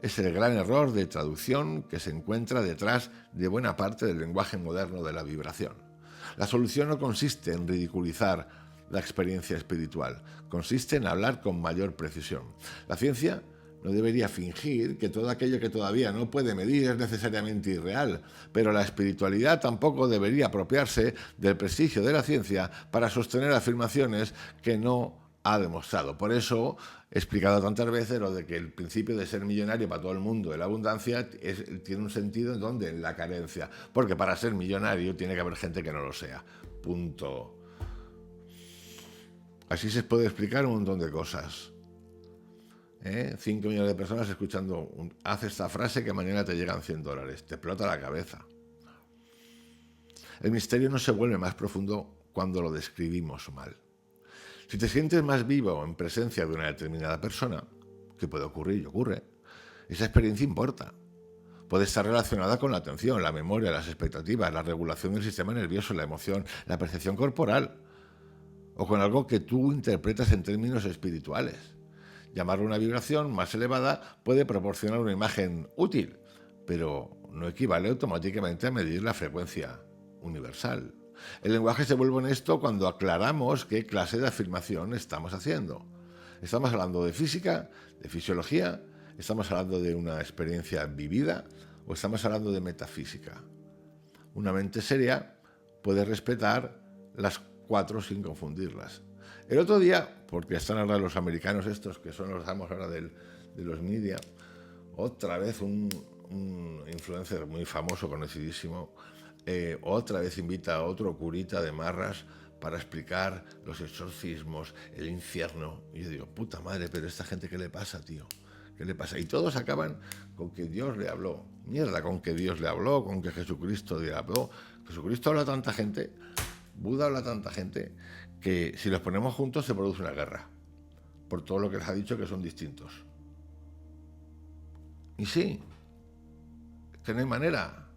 Es el gran error de traducción que se encuentra detrás de buena parte del lenguaje moderno de la vibración. La solución no consiste en ridiculizar la experiencia espiritual, consiste en hablar con mayor precisión. La ciencia no debería fingir que todo aquello que todavía no puede medir es necesariamente irreal, pero la espiritualidad tampoco debería apropiarse del prestigio de la ciencia para sostener afirmaciones que no ha demostrado. Por eso he explicado tantas veces lo de que el principio de ser millonario para todo el mundo de la abundancia tiene un sentido en la carencia, porque para ser millonario tiene que haber gente que no lo sea. Punto. Así se puede explicar un montón de cosas. 5 millones de personas escuchando, haz esta frase que mañana te llegan $100, te explota la cabeza. El misterio no se vuelve más profundo cuando lo describimos mal. Si te sientes más vivo en presencia de una determinada persona, que puede ocurrir y ocurre, esa experiencia importa. Puede estar relacionada con la atención, la memoria, las expectativas, la regulación del sistema nervioso, la emoción, la percepción corporal, o con algo que tú interpretas en términos espirituales. Llamarlo una vibración más elevada puede proporcionar una imagen útil, pero no equivale automáticamente a medir la frecuencia universal. El lenguaje se vuelve honesto cuando aclaramos qué clase de afirmación estamos haciendo. ¿Estamos hablando de física, de fisiología? ¿Estamos hablando de una experiencia vivida? ¿O estamos hablando de metafísica? Una mente seria puede respetar las 4 sin confundirlas. El otro día, porque están ahora los americanos estos, que son los amos ahora de los media, otra vez un influencer muy famoso, conocidísimo, otra vez invita a otro curita de marras para explicar los exorcismos, el infierno. Y yo digo, puta madre, pero esta gente, ¿qué le pasa, tío? ¿Qué le pasa? Y todos acaban con que Dios le habló. Mierda, con que Dios le habló, con que Jesucristo le habló. Jesucristo habla a tanta gente, Buda habla a tanta gente, que si los ponemos juntos se produce una guerra. Por todo lo que les ha dicho que son distintos. Y sí, es que no hay manera.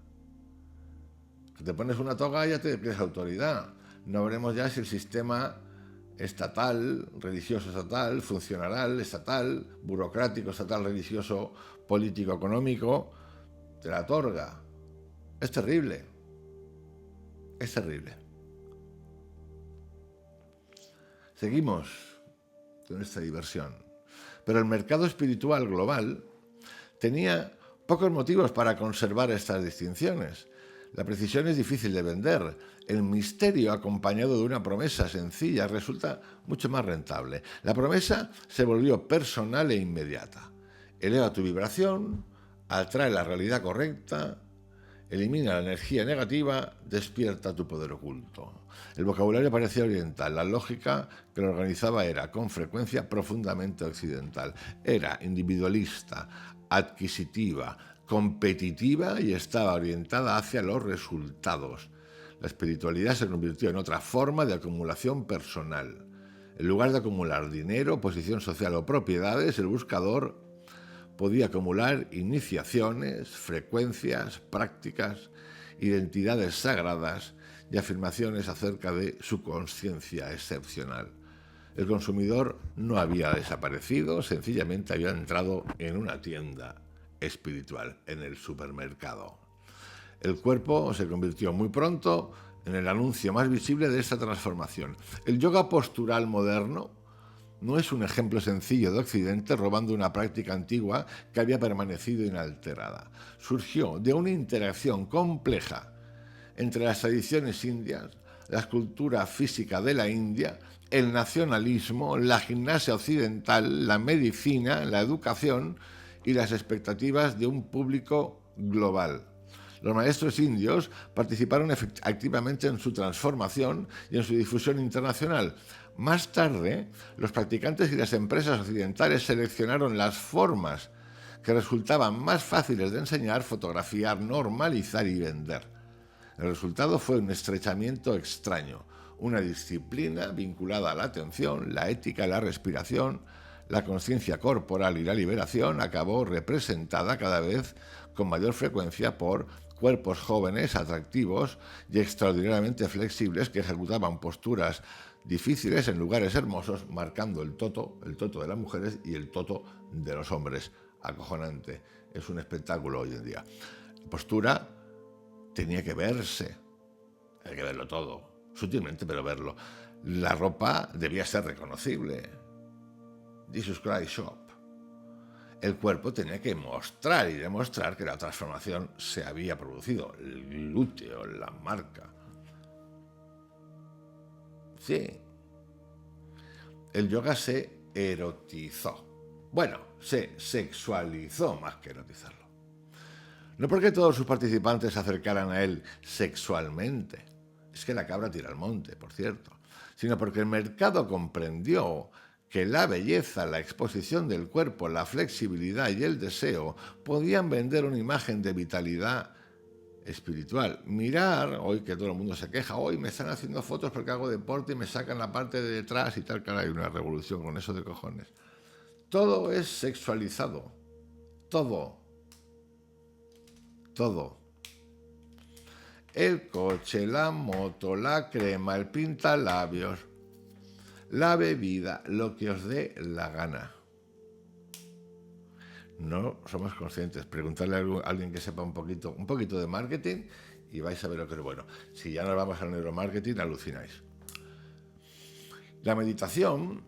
Que te pones una toga y ya te crees autoridad. No veremos ya si el sistema estatal, religioso estatal, funcional estatal, burocrático estatal, religioso, político, económico, te la otorga. Es terrible. Es terrible. Seguimos con esta diversión. Pero el mercado espiritual global tenía pocos motivos para conservar estas distinciones. La precisión es difícil de vender. El misterio acompañado de una promesa sencilla resulta mucho más rentable. La promesa se volvió personal e inmediata. Eleva tu vibración, atrae la realidad correcta, elimina la energía negativa, despierta tu poder oculto. El vocabulario parecía oriental, la lógica que lo organizaba era, con frecuencia, profundamente occidental. Era individualista, adquisitiva, competitiva y estaba orientada hacia los resultados. La espiritualidad se convirtió en otra forma de acumulación personal. En lugar de acumular dinero, posición social o propiedades, el buscador podía acumular iniciaciones, frecuencias, prácticas, identidades sagradas y afirmaciones acerca de su conciencia excepcional. El consumidor no había desaparecido, sencillamente había entrado en una tienda espiritual, en el supermercado. El cuerpo se convirtió muy pronto en el anuncio más visible de esta transformación. El yoga postural moderno no es un ejemplo sencillo de Occidente robando una práctica antigua que había permanecido inalterada. Surgió de una interacción compleja entre las tradiciones indias, la escultura física de la India, el nacionalismo, la gimnasia occidental, la medicina, la educación y las expectativas de un público global. Los maestros indios participaron activamente en su transformación y en su difusión internacional. Más tarde, los practicantes y las empresas occidentales seleccionaron las formas que resultaban más fáciles de enseñar, fotografiar, normalizar y vender. El resultado fue un estrechamiento extraño, una disciplina vinculada a la atención, la ética, la respiración, la conciencia corporal y la liberación acabó representada cada vez con mayor frecuencia por cuerpos jóvenes, atractivos y extraordinariamente flexibles que ejecutaban posturas difíciles en lugares hermosos, marcando el toto de las mujeres y el toto de los hombres. Acojonante, es un espectáculo hoy en día. Postura tenía que verse, hay que verlo todo, sutilmente pero verlo. La ropa debía ser reconocible. Jesus Christ Shop. El cuerpo tenía que mostrar y demostrar que la transformación se había producido. El glúteo, la marca. Sí. El yoga se erotizó. Bueno, se sexualizó más que erotizarlo. No porque todos sus participantes se acercaran a él sexualmente. Es que la cabra tira al monte, por cierto. Sino porque el mercado comprendió que la belleza, la exposición del cuerpo, la flexibilidad y el deseo podían vender una imagen de vitalidad espiritual. Mirar, hoy que todo el mundo se queja, hoy me están haciendo fotos porque hago deporte y me sacan la parte de detrás y tal, cara, hay una revolución con eso de cojones. Todo es sexualizado. Todo. El coche, la moto, la crema, el pintalabios, la bebida, lo que os dé la gana. No somos conscientes. Preguntarle a alguien que sepa un poquito de marketing y vais a ver lo que es bueno. Si ya nos vamos al neuromarketing, alucináis. La meditación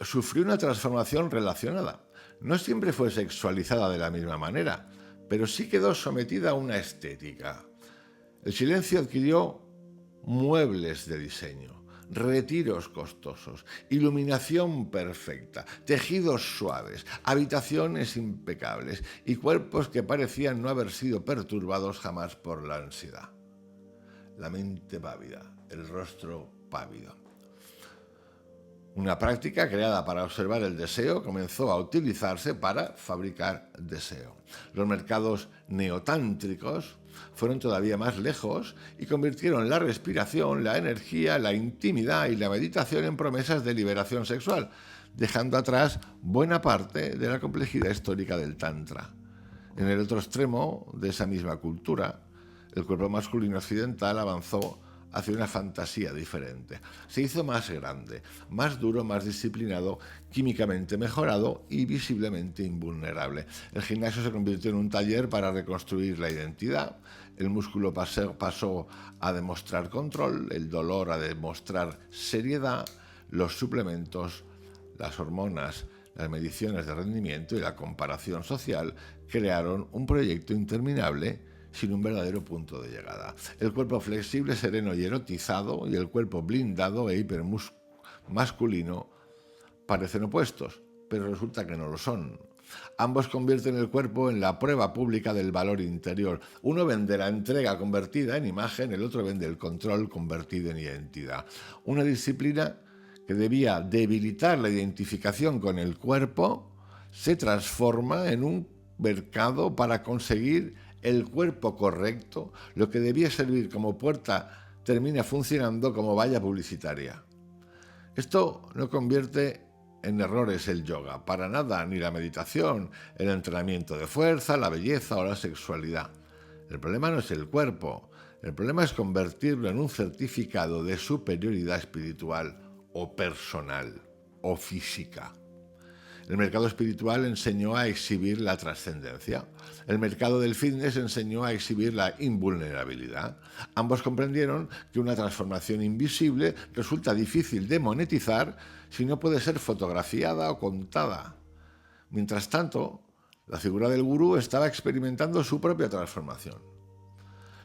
sufrió una transformación relacionada. No siempre fue sexualizada de la misma manera, pero sí quedó sometida a una estética. El silencio adquirió muebles de diseño, retiros costosos, iluminación perfecta, tejidos suaves, habitaciones impecables y cuerpos que parecían no haber sido perturbados jamás por la ansiedad. La mente pávida, el rostro pávido. Una práctica creada para observar el deseo comenzó a utilizarse para fabricar deseo. Los mercados neotántricos fueron todavía más lejos y convirtieron la respiración, la energía, la intimidad y la meditación en promesas de liberación sexual, dejando atrás buena parte de la complejidad histórica del Tantra. En el otro extremo de esa misma cultura, el cuerpo masculino occidental avanzó hacia una fantasía diferente. Se hizo más grande, más duro, más disciplinado, químicamente mejorado y visiblemente invulnerable. El gimnasio se convirtió en un taller para reconstruir la identidad, el músculo pasó a demostrar control, el dolor a demostrar seriedad, los suplementos, las hormonas, las mediciones de rendimiento y la comparación social crearon un proyecto interminable sin un verdadero punto de llegada. El cuerpo flexible, sereno y erotizado y el cuerpo blindado e hipermasculino parecen opuestos, pero resulta que no lo son. Ambos convierten el cuerpo en la prueba pública del valor interior. Uno vende la entrega convertida en imagen, el otro vende el control convertido en identidad. Una disciplina que debía debilitar la identificación con el cuerpo se transforma en un mercado para conseguir el cuerpo correcto, lo que debía servir como puerta termina funcionando como valla publicitaria. Esto no convierte en errores el yoga, para nada, ni la meditación, el entrenamiento de fuerza, la belleza o la sexualidad. El problema no es el cuerpo, el problema es convertirlo en un certificado de superioridad espiritual o personal o física. El mercado espiritual enseñó a exhibir la trascendencia. El mercado del fitness enseñó a exhibir la invulnerabilidad. Ambos comprendieron que una transformación invisible resulta difícil de monetizar si no puede ser fotografiada o contada. Mientras tanto, la figura del gurú estaba experimentando su propia transformación.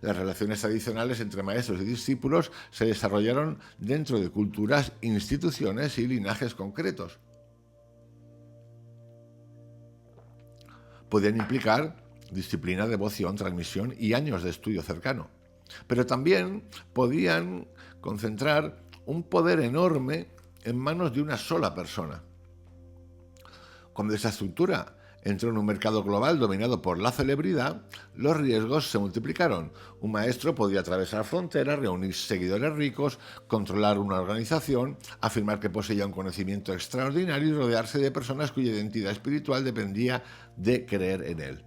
Las relaciones tradicionales entre maestros y discípulos se desarrollaron dentro de culturas, instituciones y linajes concretos. Podían implicar disciplina, devoción, transmisión y años de estudio cercano. Pero también podían concentrar un poder enorme en manos de una sola persona. Cuando esa estructura entró en un mercado global dominado por la celebridad, los riesgos se multiplicaron. Un maestro podía atravesar fronteras, reunir seguidores ricos, controlar una organización, afirmar que poseía un conocimiento extraordinario y rodearse de personas cuya identidad espiritual dependía de creer en él.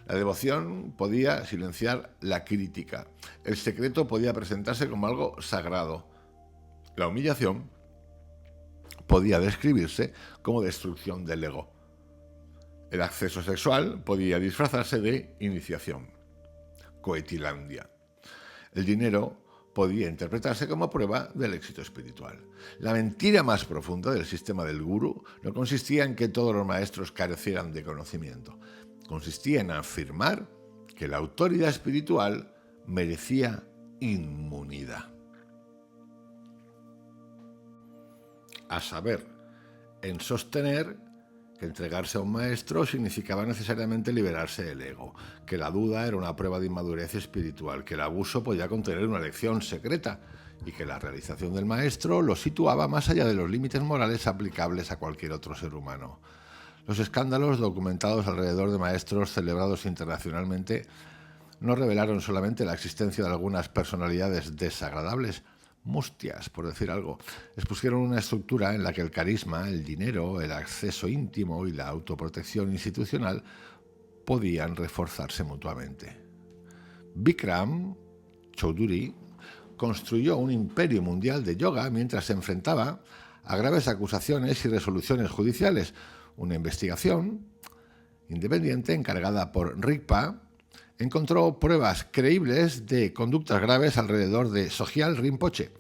La devoción podía silenciar la crítica. El secreto podía presentarse como algo sagrado. La humillación podía describirse como destrucción del ego. El acceso sexual podía disfrazarse de iniciación. Coetilandia. El dinero podía interpretarse como prueba del éxito espiritual. La mentira más profunda del sistema del gurú no consistía en que todos los maestros carecieran de conocimiento. Consistía en afirmar que la autoridad espiritual merecía inmunidad. A saber, en sostener que entregarse a un maestro significaba necesariamente liberarse del ego, que la duda era una prueba de inmadurez espiritual, que el abuso podía contener una lección secreta y que la realización del maestro lo situaba más allá de los límites morales aplicables a cualquier otro ser humano. Los escándalos documentados alrededor de maestros celebrados internacionalmente no revelaron solamente la existencia de algunas personalidades desagradables, mustias, por decir algo. Expusieron una estructura en la que el carisma, el dinero, el acceso íntimo y la autoprotección institucional podían reforzarse mutuamente. Bikram Choudhury construyó un imperio mundial de yoga mientras se enfrentaba a graves acusaciones y resoluciones judiciales. Una investigación independiente encargada por Rigpa encontró pruebas creíbles de conductas graves alrededor de Sogyal Rinpoche.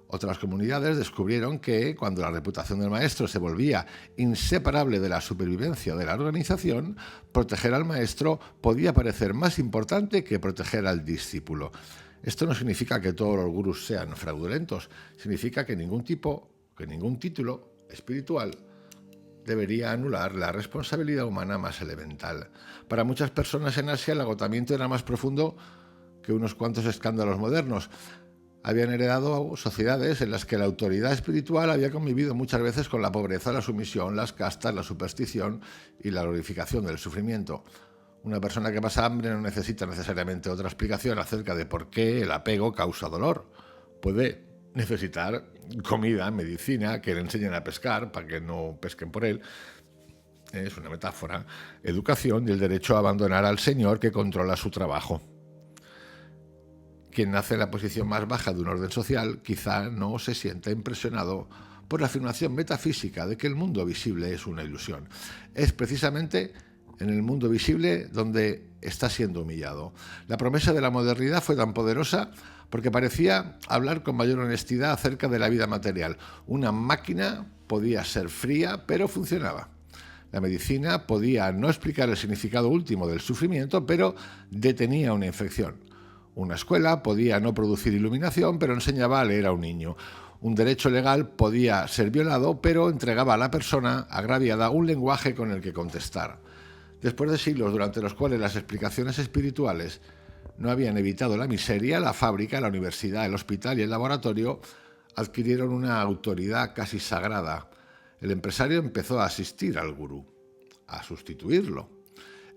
Otras comunidades descubrieron que, cuando la reputación del maestro se volvía inseparable de la supervivencia de la organización, proteger al maestro podía parecer más importante que proteger al discípulo. Esto no significa que todos los gurús sean fraudulentos, significa que ningún título espiritual debería anular la responsabilidad humana más elemental. Para muchas personas en Asia el agotamiento era más profundo que unos cuantos escándalos modernos. Habían heredado sociedades en las que la autoridad espiritual había convivido muchas veces con la pobreza, la sumisión, las castas, la superstición y la glorificación del sufrimiento. Una persona que pasa hambre no necesita necesariamente otra explicación acerca de por qué el apego causa dolor. Puede necesitar comida, medicina, que le enseñen a pescar para que no pesquen por él. Es una metáfora. Educación y el derecho a abandonar al Señor que controla su trabajo. Quien nace en la posición más baja de un orden social quizá no se sienta impresionado por la afirmación metafísica de que el mundo visible es una ilusión. Es precisamente en el mundo visible donde está siendo humillado. La promesa de la modernidad fue tan poderosa porque parecía hablar con mayor honestidad acerca de la vida material. Una máquina podía ser fría, pero funcionaba. La medicina podía no explicar el significado último del sufrimiento, pero detenía una infección. Una escuela podía no producir iluminación, pero enseñaba a leer a un niño. Un derecho legal podía ser violado, pero entregaba a la persona agraviada un lenguaje con el que contestar. Después de siglos durante los cuales las explicaciones espirituales no habían evitado la miseria, la fábrica, la universidad, el hospital y el laboratorio adquirieron una autoridad casi sagrada. El empresario empezó a asistir al gurú, a sustituirlo.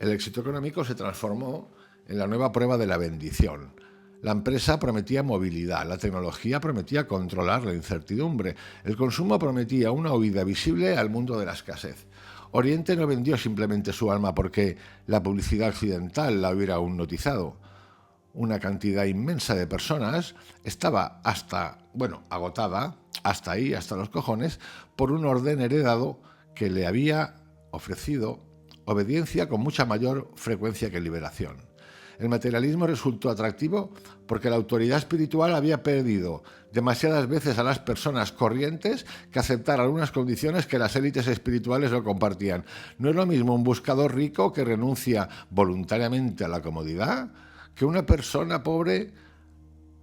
El éxito económico se transformó en la nueva prueba de la bendición. La empresa prometía movilidad, la tecnología prometía controlar la incertidumbre, el consumo prometía una huida visible al mundo de la escasez. Oriente no vendió simplemente su alma porque la publicidad occidental la hubiera hipnotizado. Una cantidad inmensa de personas estaba agotada, hasta ahí, hasta los cojones, por un orden heredado que le había ofrecido obediencia con mucha mayor frecuencia que liberación. El materialismo resultó atractivo porque la autoridad espiritual había perdido demasiadas veces a las personas corrientes que aceptar algunas condiciones que las élites espirituales no compartían. No es lo mismo un buscador rico que renuncia voluntariamente a la comodidad que una persona pobre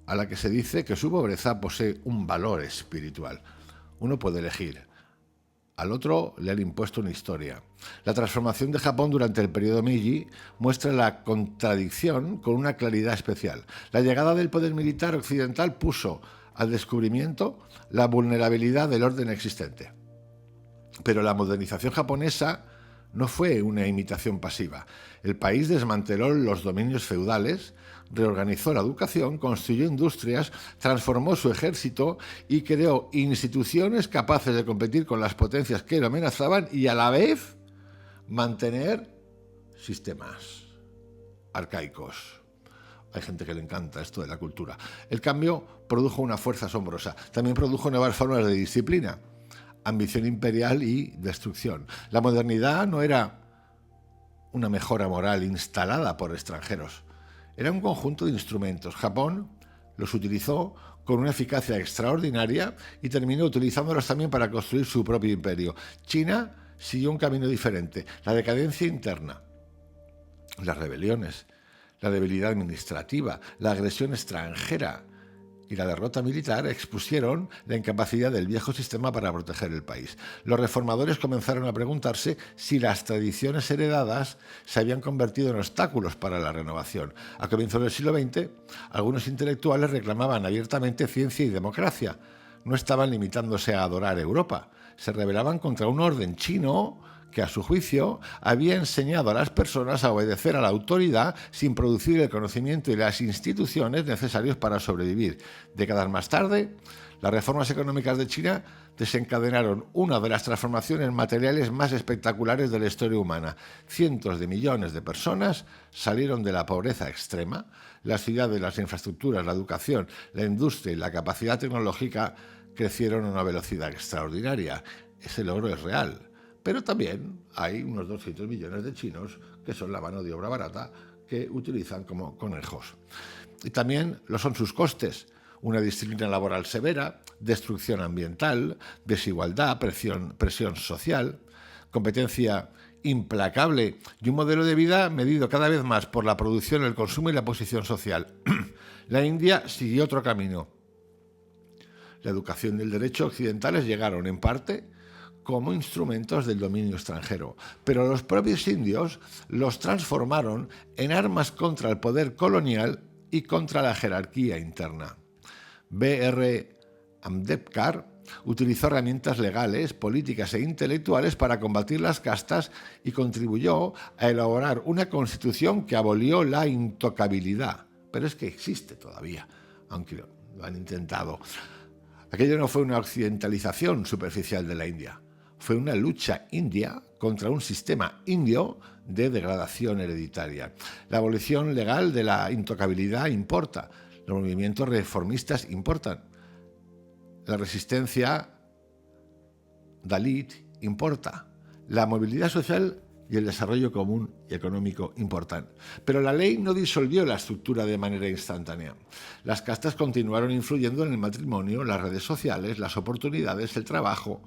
a la que se dice que su pobreza posee un valor espiritual. Uno puede elegir. Al otro le han impuesto una historia. La transformación de Japón durante el periodo Meiji muestra la contradicción con una claridad especial. La llegada del poder militar occidental puso al descubrimiento la vulnerabilidad del orden existente. Pero la modernización japonesa no fue una imitación pasiva. El país desmanteló los dominios feudales, reorganizó la educación, construyó industrias, transformó su ejército y creó instituciones capaces de competir con las potencias que lo amenazaban y a la vez mantener sistemas arcaicos. Hay gente que le encanta esto de la cultura. El cambio produjo una fuerza asombrosa. También produjo nuevas formas de disciplina, ambición imperial y destrucción. La modernidad no era una mejora moral instalada por extranjeros. Era un conjunto de instrumentos. Japón los utilizó con una eficacia extraordinaria y terminó utilizándolos también para construir su propio imperio. China siguió un camino diferente. La decadencia interna, las rebeliones, la debilidad administrativa, la agresión extranjera y la derrota militar expusieron la incapacidad del viejo sistema para proteger el país. Los reformadores comenzaron a preguntarse si las tradiciones heredadas se habían convertido en obstáculos para la renovación. A comienzos del siglo XX, algunos intelectuales reclamaban abiertamente ciencia y democracia. No estaban limitándose a adorar Europa. Se rebelaban contra un orden chino que, a su juicio, había enseñado a las personas a obedecer a la autoridad sin producir el conocimiento y las instituciones necesarios para sobrevivir. Décadas más tarde, las reformas económicas de China desencadenaron una de las transformaciones materiales más espectaculares de la historia humana. Cientos de millones de personas salieron de la pobreza extrema. Las ciudades, las infraestructuras, la educación, la industria y la capacidad tecnológica crecieron a una velocidad extraordinaria. Ese logro es real. Pero también hay unos 200 millones de chinos que son la mano de obra barata que utilizan como conejos. Y también lo son sus costes. Una disciplina laboral severa, destrucción ambiental, desigualdad, presión social, competencia implacable y un modelo de vida medido cada vez más por la producción, el consumo y la posición social. La India siguió otro camino. La educación y el derecho occidentales llegaron en parte como instrumentos del dominio extranjero, pero los propios indios los transformaron en armas contra el poder colonial y contra la jerarquía interna. B.R. Ambedkar utilizó herramientas legales, políticas e intelectuales para combatir las castas y contribuyó a elaborar una constitución que abolió la intocabilidad. Pero es que existe todavía, aunque lo han intentado. Aquello no fue una occidentalización superficial de la India. Fue una lucha india contra un sistema indio de degradación hereditaria. La abolición legal de la intocabilidad importa. Los movimientos reformistas importan. La resistencia Dalit importa. La movilidad social y el desarrollo común y económico importan. Pero la ley no disolvió la estructura de manera instantánea. Las castas continuaron influyendo en el matrimonio, las redes sociales, las oportunidades, el trabajo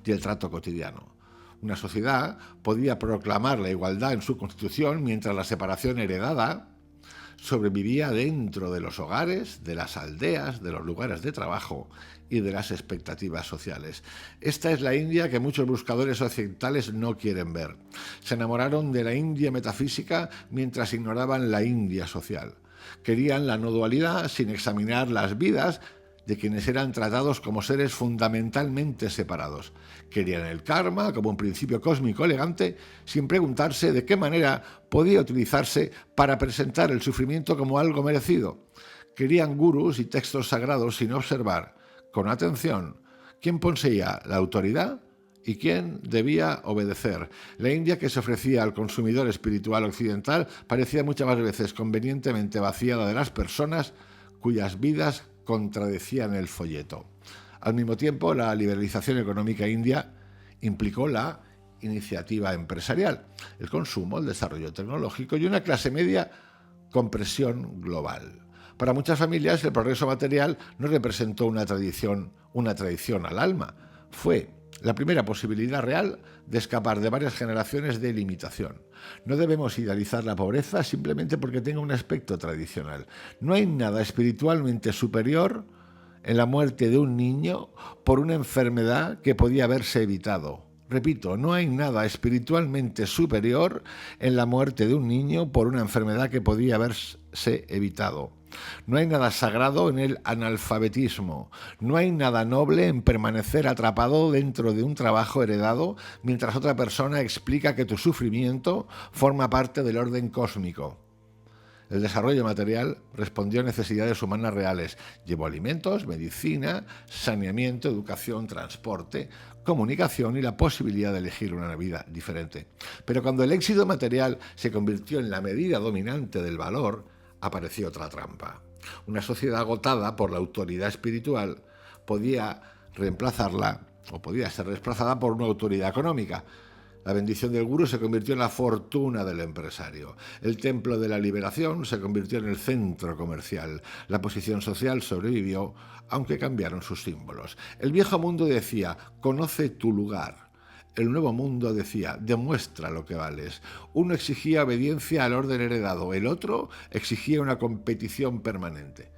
y el trato cotidiano. Una sociedad podía proclamar la igualdad en su constitución mientras la separación heredada sobrevivía dentro de los hogares, de las aldeas, de los lugares de trabajo y de las expectativas sociales. Esta es la India que muchos buscadores occidentales no quieren ver. Se enamoraron de la India metafísica mientras ignoraban la India social. Querían la no dualidad sin examinar las vidas de quienes eran tratados como seres fundamentalmente separados. Querían el karma como un principio cósmico elegante, sin preguntarse de qué manera podía utilizarse para presentar el sufrimiento como algo merecido. Querían gurús y textos sagrados sin observar, con atención, quién poseía la autoridad y quién debía obedecer. La India que se ofrecía al consumidor espiritual occidental parecía muchas más veces convenientemente vaciada de las personas cuyas vidas contradecían el folleto. Al mismo tiempo, la liberalización económica india implicó la iniciativa empresarial, el consumo, el desarrollo tecnológico y una clase media con presión global. Para muchas familias, el progreso material no representó una tradición al alma. Fue la primera posibilidad real de escapar de varias generaciones de limitación. No debemos idealizar la pobreza simplemente porque tenga un aspecto tradicional. No hay nada espiritualmente superior en la muerte de un niño por una enfermedad que podía haberse evitado. Repito, no hay nada espiritualmente superior en la muerte de un niño por una enfermedad que podía haberse evitado. No hay nada sagrado en el analfabetismo. No hay nada noble en permanecer atrapado dentro de un trabajo heredado mientras otra persona explica que tu sufrimiento forma parte del orden cósmico. El desarrollo material respondió a necesidades humanas reales. Llevó alimentos, medicina, saneamiento, educación, transporte, comunicación y la posibilidad de elegir una vida diferente. Pero cuando el éxito material se convirtió en la medida dominante del valor, apareció otra trampa. Una sociedad agotada por la autoridad espiritual podía ser reemplazada por una autoridad económica. La bendición del gurú se convirtió en la fortuna del empresario. El templo de la liberación se convirtió en el centro comercial. La posición social sobrevivió, aunque cambiaron sus símbolos. El viejo mundo decía, conoce tu lugar. El nuevo mundo decía, demuestra lo que vales. Uno exigía obediencia al orden heredado, el otro exigía una competición permanente.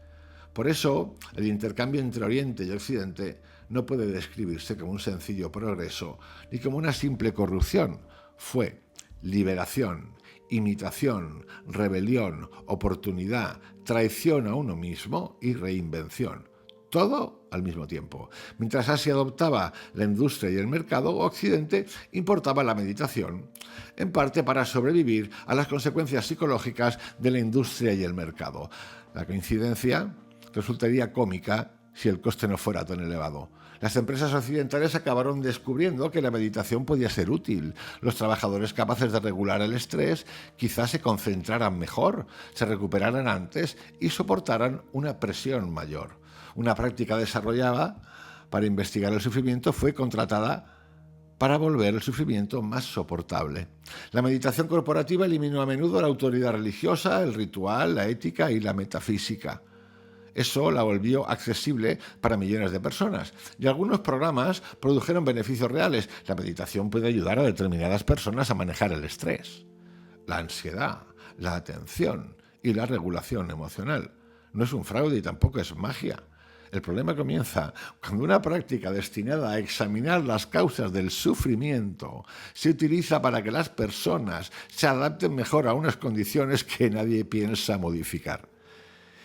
Por eso, el intercambio entre Oriente y Occidente no puede describirse como un sencillo progreso ni como una simple corrupción. Fue liberación, imitación, rebelión, oportunidad, traición a uno mismo y reinvención. Todo al mismo tiempo. Mientras Asia adoptaba la industria y el mercado, Occidente importaba la meditación, en parte para sobrevivir a las consecuencias psicológicas de la industria y el mercado. La coincidencia resultaría cómica si el coste no fuera tan elevado. Las empresas occidentales acabaron descubriendo que la meditación podía ser útil. Los trabajadores capaces de regular el estrés quizás se concentraran mejor, se recuperaran antes y soportaran una presión mayor. Una práctica desarrollada para investigar el sufrimiento fue contratada para volver el sufrimiento más soportable. La meditación corporativa eliminó a menudo la autoridad religiosa, el ritual, la ética y la metafísica. Eso la volvió accesible para millones de personas y algunos programas produjeron beneficios reales. La meditación puede ayudar a determinadas personas a manejar el estrés, la ansiedad, la atención y la regulación emocional. No es un fraude y tampoco es magia. El problema comienza cuando una práctica destinada a examinar las causas del sufrimiento se utiliza para que las personas se adapten mejor a unas condiciones que nadie piensa modificar.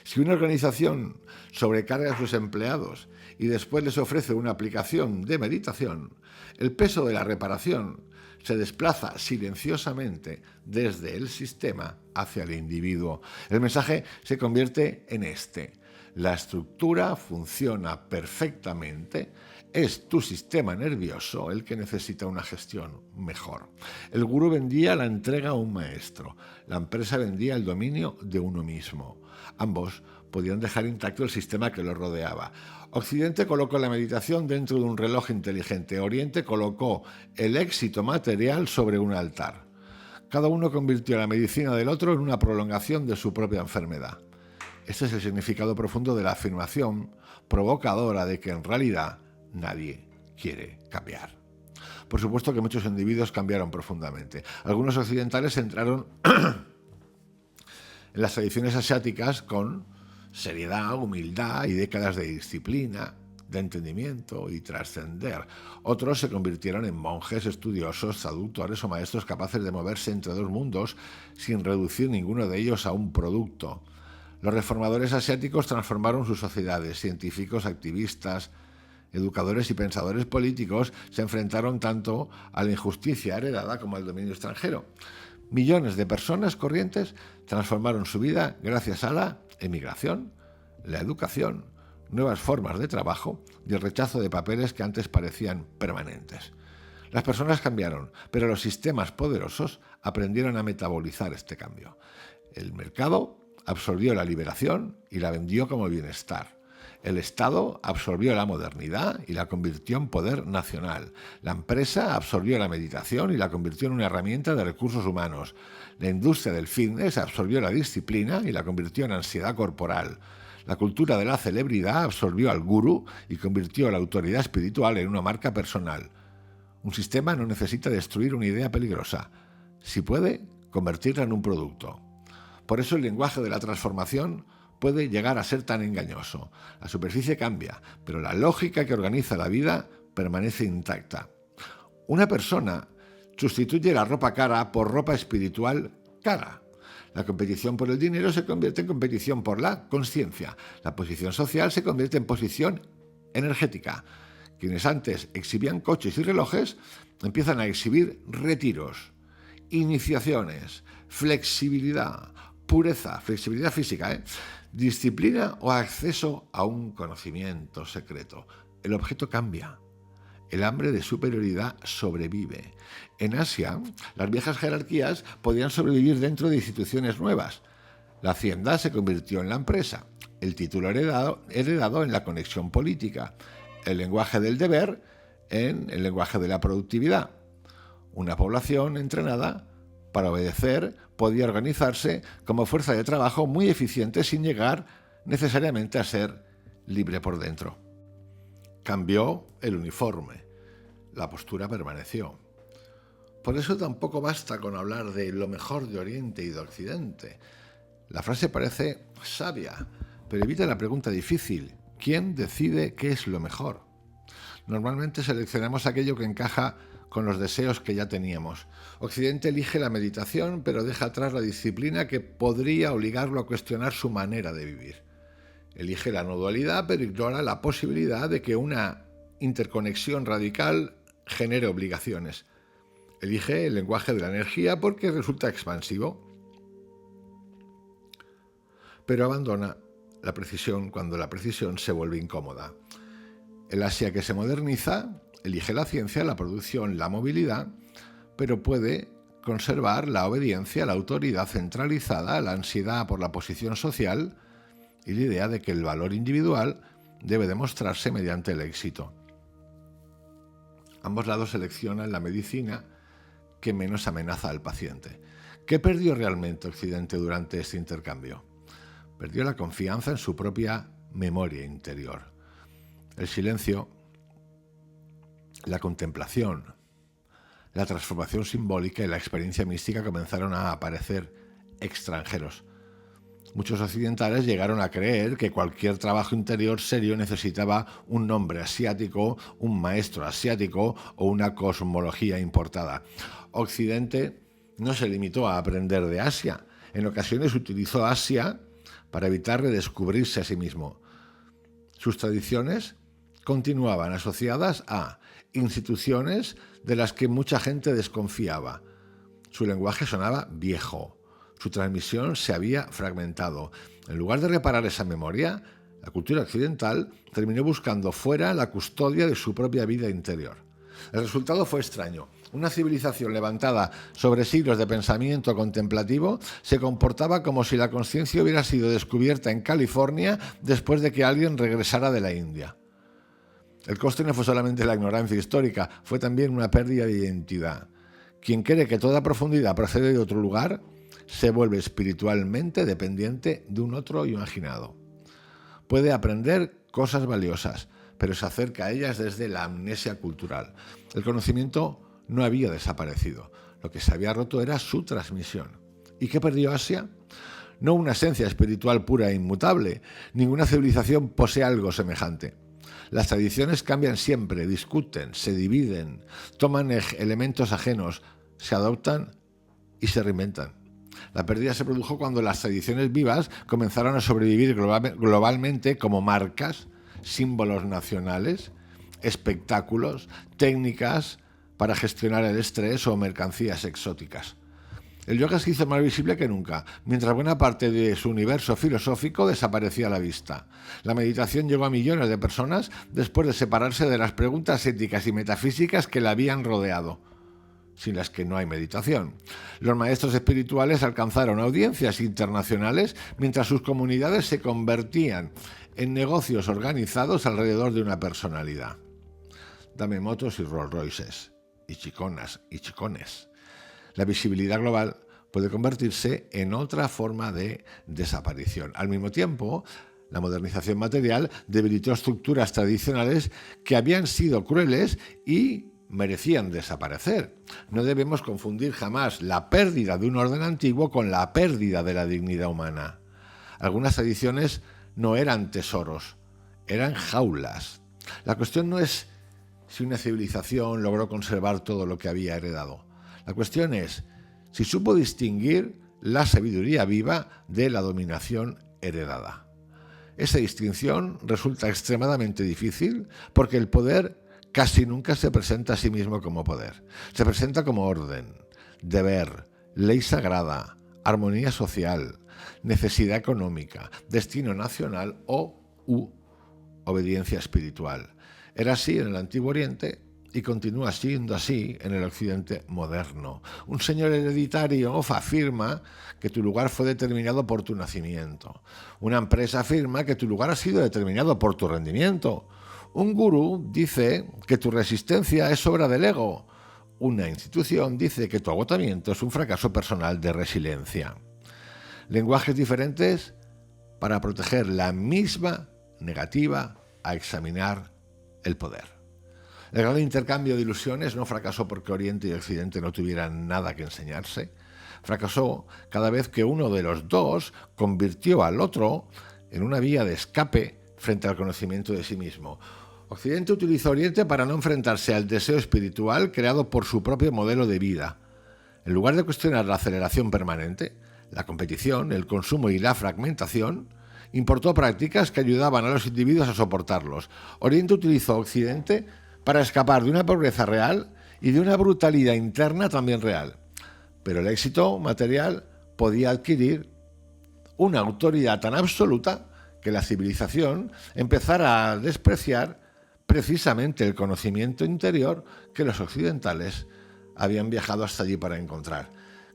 Si una organización sobrecarga a sus empleados y después les ofrece una aplicación de meditación, el peso de la reparación se desplaza silenciosamente desde el sistema hacia el individuo. El mensaje se convierte en este: la estructura funciona perfectamente, es tu sistema nervioso el que necesita una gestión mejor. El gurú vendía la entrega a un maestro, la empresa vendía el dominio de uno mismo. Ambos podían dejar intacto el sistema que los rodeaba. Occidente colocó la meditación dentro de un reloj inteligente. Oriente colocó el éxito material sobre un altar. Cada uno convirtió la medicina del otro en una prolongación de su propia enfermedad. Este es el significado profundo de la afirmación provocadora de que en realidad nadie quiere cambiar. Por supuesto que muchos individuos cambiaron profundamente. Algunos occidentales entraron en las tradiciones asiáticas con seriedad, humildad y décadas de disciplina, de entendimiento y trascender. Otros se convirtieron en monjes, estudiosos, traductores o maestros capaces de moverse entre dos mundos sin reducir ninguno de ellos a un producto. Los reformadores asiáticos transformaron sus sociedades. Científicos, activistas, educadores y pensadores políticos se enfrentaron tanto a la injusticia heredada como al dominio extranjero. Millones de personas corrientes transformaron su vida gracias a la emigración, la educación, nuevas formas de trabajo y el rechazo de papeles que antes parecían permanentes. Las personas cambiaron, pero los sistemas poderosos aprendieron a metabolizar este cambio. El mercado absorbió la liberación y la vendió como bienestar. El Estado absorbió la modernidad y la convirtió en poder nacional. La empresa absorbió la meditación y la convirtió en una herramienta de recursos humanos. La industria del fitness absorbió la disciplina y la convirtió en ansiedad corporal. La cultura de la celebridad absorbió al gurú y convirtió la autoridad espiritual en una marca personal. Un sistema no necesita destruir una idea peligrosa, si puede, convertirla en un producto. Por eso el lenguaje de la transformación puede llegar a ser tan engañoso. La superficie cambia, pero la lógica que organiza la vida permanece intacta. Una persona sustituye la ropa cara por ropa espiritual cara. La competición por el dinero se convierte en competición por la conciencia. La posición social se convierte en posición energética. Quienes antes exhibían coches y relojes empiezan a exhibir retiros, iniciaciones, flexibilidad, pureza, flexibilidad física, disciplina o acceso a un conocimiento secreto. El objeto cambia. El hambre de superioridad sobrevive. En Asia, las viejas jerarquías podían sobrevivir dentro de instituciones nuevas. La hacienda se convirtió en la empresa. El título heredado en la conexión política. El lenguaje del deber en el lenguaje de la productividad. Una población entrenada para obedecer podía organizarse como fuerza de trabajo muy eficiente sin llegar necesariamente a ser libre por dentro. Cambió el uniforme. La postura permaneció. Por eso tampoco basta con hablar de lo mejor de Oriente y de Occidente. La frase parece sabia, pero evita la pregunta difícil. ¿Quién decide qué es lo mejor? Normalmente seleccionamos aquello que encaja con los deseos que ya teníamos. Occidente elige la meditación, pero deja atrás la disciplina que podría obligarlo a cuestionar su manera de vivir. Elige la no dualidad, pero ignora la posibilidad de que una interconexión radical genere obligaciones. Elige el lenguaje de la energía porque resulta expansivo, pero abandona la precisión cuando la precisión se vuelve incómoda. El Asia que se moderniza elige la ciencia, la producción, la movilidad, pero puede conservar la obediencia, la autoridad centralizada, la ansiedad por la posición social y la idea de que el valor individual debe demostrarse mediante el éxito. Ambos lados seleccionan la medicina que menos amenaza al paciente. ¿Qué perdió realmente Occidente durante este intercambio? Perdió la confianza en su propia memoria interior. El silencio, la contemplación, la transformación simbólica y la experiencia mística comenzaron a aparecer extranjeros. Muchos occidentales llegaron a creer que cualquier trabajo interior serio necesitaba un nombre asiático, un maestro asiático o una cosmología importada. Occidente no se limitó a aprender de Asia. En ocasiones utilizó Asia para evitar redescubrirse a sí mismo. Sus tradiciones continuaban asociadas a instituciones de las que mucha gente desconfiaba. Su lenguaje sonaba viejo. Su transmisión se había fragmentado. En lugar de reparar esa memoria, la cultura occidental terminó buscando fuera la custodia de su propia vida interior. El resultado fue extraño. Una civilización levantada sobre siglos de pensamiento contemplativo se comportaba como si la conciencia hubiera sido descubierta en California después de que alguien regresara de la India. El coste no fue solamente la ignorancia histórica, fue también una pérdida de identidad. Quien cree que toda profundidad procede de otro lugar se vuelve espiritualmente dependiente de un otro imaginado. Puede aprender cosas valiosas, pero se acerca a ellas desde la amnesia cultural. El conocimiento no había desaparecido. Lo que se había roto era su transmisión. ¿Y qué perdió Asia? No una esencia espiritual pura e inmutable. Ninguna civilización posee algo semejante. Las tradiciones cambian siempre, discuten, se dividen, toman elementos ajenos, se adoptan y se reinventan. La pérdida se produjo cuando las tradiciones vivas comenzaron a sobrevivir globalmente como marcas, símbolos nacionales, espectáculos, técnicas para gestionar el estrés o mercancías exóticas. El yoga se hizo más visible que nunca, mientras buena parte de su universo filosófico desaparecía a la vista. La meditación llegó a millones de personas después de separarse de las preguntas éticas y metafísicas que la habían rodeado, sin las que no hay meditación. Los maestros espirituales alcanzaron audiencias internacionales mientras sus comunidades se convertían en negocios organizados alrededor de una personalidad. Dame motos y Rolls Royces, y chiconas y chicones. La visibilidad global puede convertirse en otra forma de desaparición. Al mismo tiempo, la modernización material debilitó estructuras tradicionales que habían sido crueles y merecían desaparecer. No debemos confundir jamás la pérdida de un orden antiguo con la pérdida de la dignidad humana. Algunas tradiciones no eran tesoros, eran jaulas. La cuestión no es si una civilización logró conservar todo lo que había heredado. La cuestión es si supo distinguir la sabiduría viva de la dominación heredada. Esa distinción resulta extremadamente difícil porque el poder casi nunca se presenta a sí mismo como poder. Se presenta como orden, deber, ley sagrada, armonía social, necesidad económica, destino nacional o obediencia espiritual. Era así en el Antiguo Oriente y continúa siendo así en el Occidente moderno. Un señor hereditario afirma que tu lugar fue determinado por tu nacimiento. Una empresa afirma que tu lugar ha sido determinado por tu rendimiento. Un gurú dice que tu resistencia es obra del ego. Una institución dice que tu agotamiento es un fracaso personal de resiliencia. Lenguajes diferentes para proteger la misma negativa a examinar el poder. El gran intercambio de ilusiones no fracasó porque Oriente y Occidente no tuvieran nada que enseñarse. Fracasó cada vez que uno de los dos convirtió al otro en una vía de escape frente al conocimiento de sí mismo. Occidente utilizó Oriente para no enfrentarse al deseo espiritual creado por su propio modelo de vida. En lugar de cuestionar la aceleración permanente, la competición, el consumo y la fragmentación, importó prácticas que ayudaban a los individuos a soportarlos. Oriente utilizó Occidente para escapar de una pobreza real y de una brutalidad interna también real. Pero el éxito material podía adquirir una autoridad tan absoluta que la civilización empezara a despreciar precisamente el conocimiento interior que los occidentales habían viajado hasta allí para encontrar.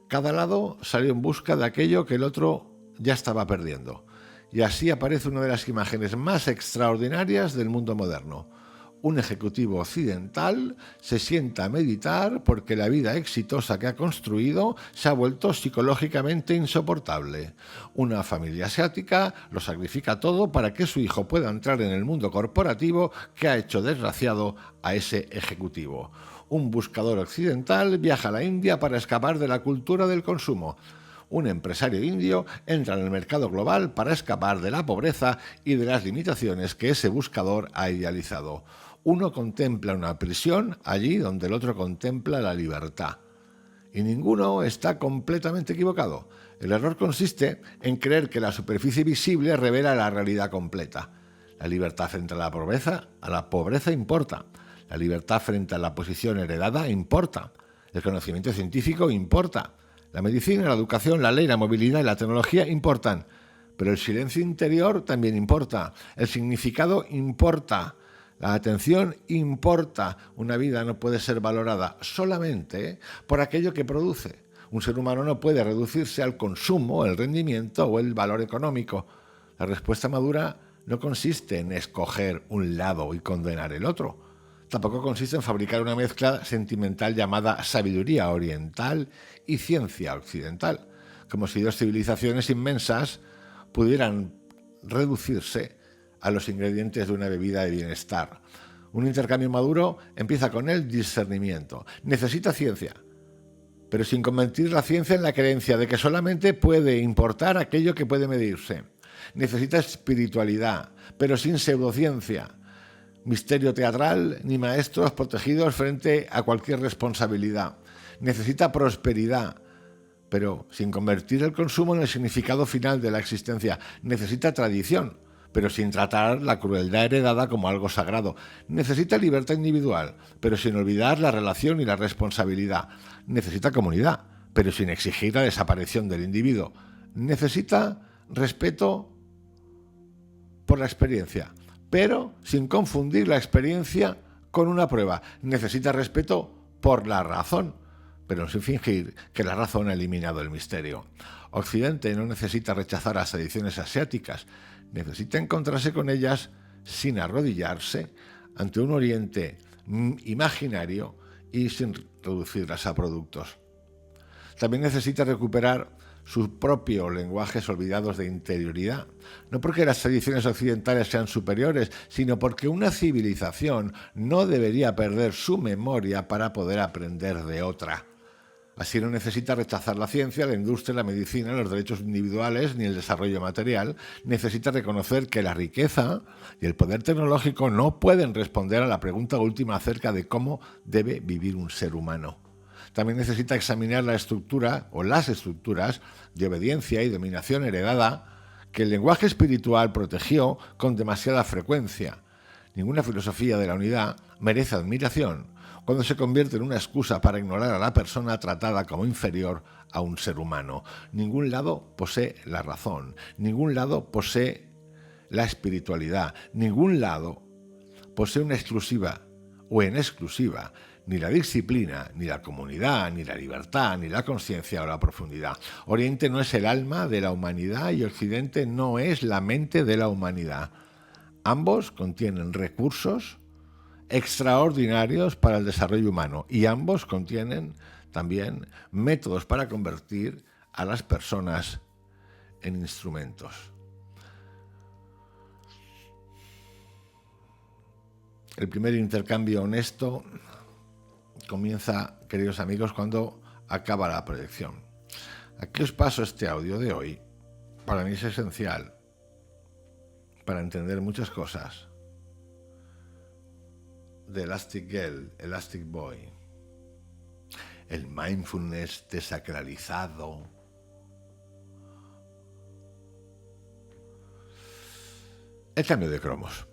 Cada lado salió en busca de aquello que el otro ya estaba perdiendo. Y así aparece una de las imágenes más extraordinarias del mundo moderno. Un ejecutivo occidental se sienta a meditar porque la vida exitosa que ha construido se ha vuelto psicológicamente insoportable. Una familia asiática lo sacrifica todo para que su hijo pueda entrar en el mundo corporativo que ha hecho desgraciado a ese ejecutivo. Un buscador occidental viaja a la India para escapar de la cultura del consumo. Un empresario indio entra en el mercado global para escapar de la pobreza y de las limitaciones que ese buscador ha idealizado. Uno contempla una prisión allí donde el otro contempla la libertad. Y ninguno está completamente equivocado. El error consiste en creer que la superficie visible revela la realidad completa. La libertad frente a la pobreza importa. La libertad frente a la posición heredada importa. El conocimiento científico importa. La medicina, la educación, la ley, la movilidad y la tecnología importan. Pero el silencio interior también importa. El significado importa. La atención importa. Una vida no puede ser valorada solamente por aquello que produce. Un ser humano no puede reducirse al consumo, el rendimiento o el valor económico. La respuesta madura no consiste en escoger un lado y condenar el otro. Tampoco consiste en fabricar una mezcla sentimental llamada sabiduría oriental y ciencia occidental, como si dos civilizaciones inmensas pudieran reducirse a los ingredientes de una bebida de bienestar. Un intercambio maduro empieza con el discernimiento. Necesita ciencia, pero sin convertir la ciencia en la creencia de que solamente puede importar aquello que puede medirse. Necesita espiritualidad, pero sin pseudociencia. Misterio teatral ni maestros protegidos frente a cualquier responsabilidad. Necesita prosperidad, pero sin convertir el consumo en el significado final de la existencia. Necesita tradición, pero sin tratar la crueldad heredada como algo sagrado. Necesita libertad individual, pero sin olvidar la relación y la responsabilidad. Necesita comunidad, pero sin exigir la desaparición del individuo. Necesita respeto por la experiencia, pero sin confundir la experiencia con una prueba. Necesita respeto por la razón, pero sin fingir que la razón ha eliminado el misterio. Occidente no necesita rechazar las tradiciones asiáticas, necesita encontrarse con ellas sin arrodillarse ante un Oriente imaginario y sin reducirlas a productos. También necesita recuperar sus propios lenguajes olvidados de interioridad, no porque las tradiciones occidentales sean superiores, sino porque una civilización no debería perder su memoria para poder aprender de otra. Así no necesita rechazar la ciencia, la industria, la medicina, los derechos individuales ni el desarrollo material. Necesita reconocer que la riqueza y el poder tecnológico no pueden responder a la pregunta última acerca de cómo debe vivir un ser humano. También necesita examinar la estructura o las estructuras de obediencia y dominación heredada que el lenguaje espiritual protegió con demasiada frecuencia. Ninguna filosofía de la unidad merece admiración cuando se convierte en una excusa para ignorar a la persona tratada como inferior a un ser humano. Ningún lado posee la razón, ningún lado posee la espiritualidad, ningún lado posee una exclusiva o en exclusiva ni la disciplina, ni la comunidad, ni la libertad, ni la conciencia o la profundidad. Oriente no es el alma de la humanidad y Occidente no es la mente de la humanidad. Ambos contienen recursos extraordinarios para el desarrollo humano y ambos contienen también métodos para convertir a las personas en instrumentos. El primer intercambio honesto comienza, queridos amigos, cuando acaba la proyección. Aquí os paso este audio de hoy. Para mí es esencial para entender muchas cosas de Elastic Girl, Elastic Boy, el mindfulness desacralizado, el cambio de cromos.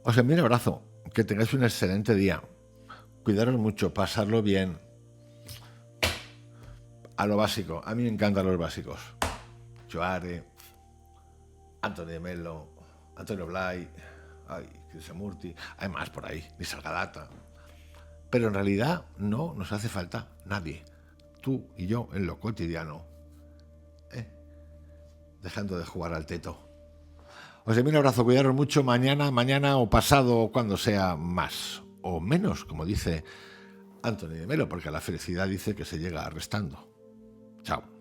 Os envío un abrazo, que tengáis un excelente día, cuidaros mucho, pasarlo bien, a lo básico. A mí me encantan los básicos. Joare, Antonio de Melo, Antonio Blay, Krishnamurti, hay más por ahí, Nisargadatta. Pero en realidad no nos hace falta nadie, tú y yo en lo cotidiano, dejando de jugar al teto. Os envío un abrazo, cuidaros mucho, mañana o pasado, o cuando sea más o menos, como dice Antonio de Melo, porque a la felicidad dice que se llega restando. Chao.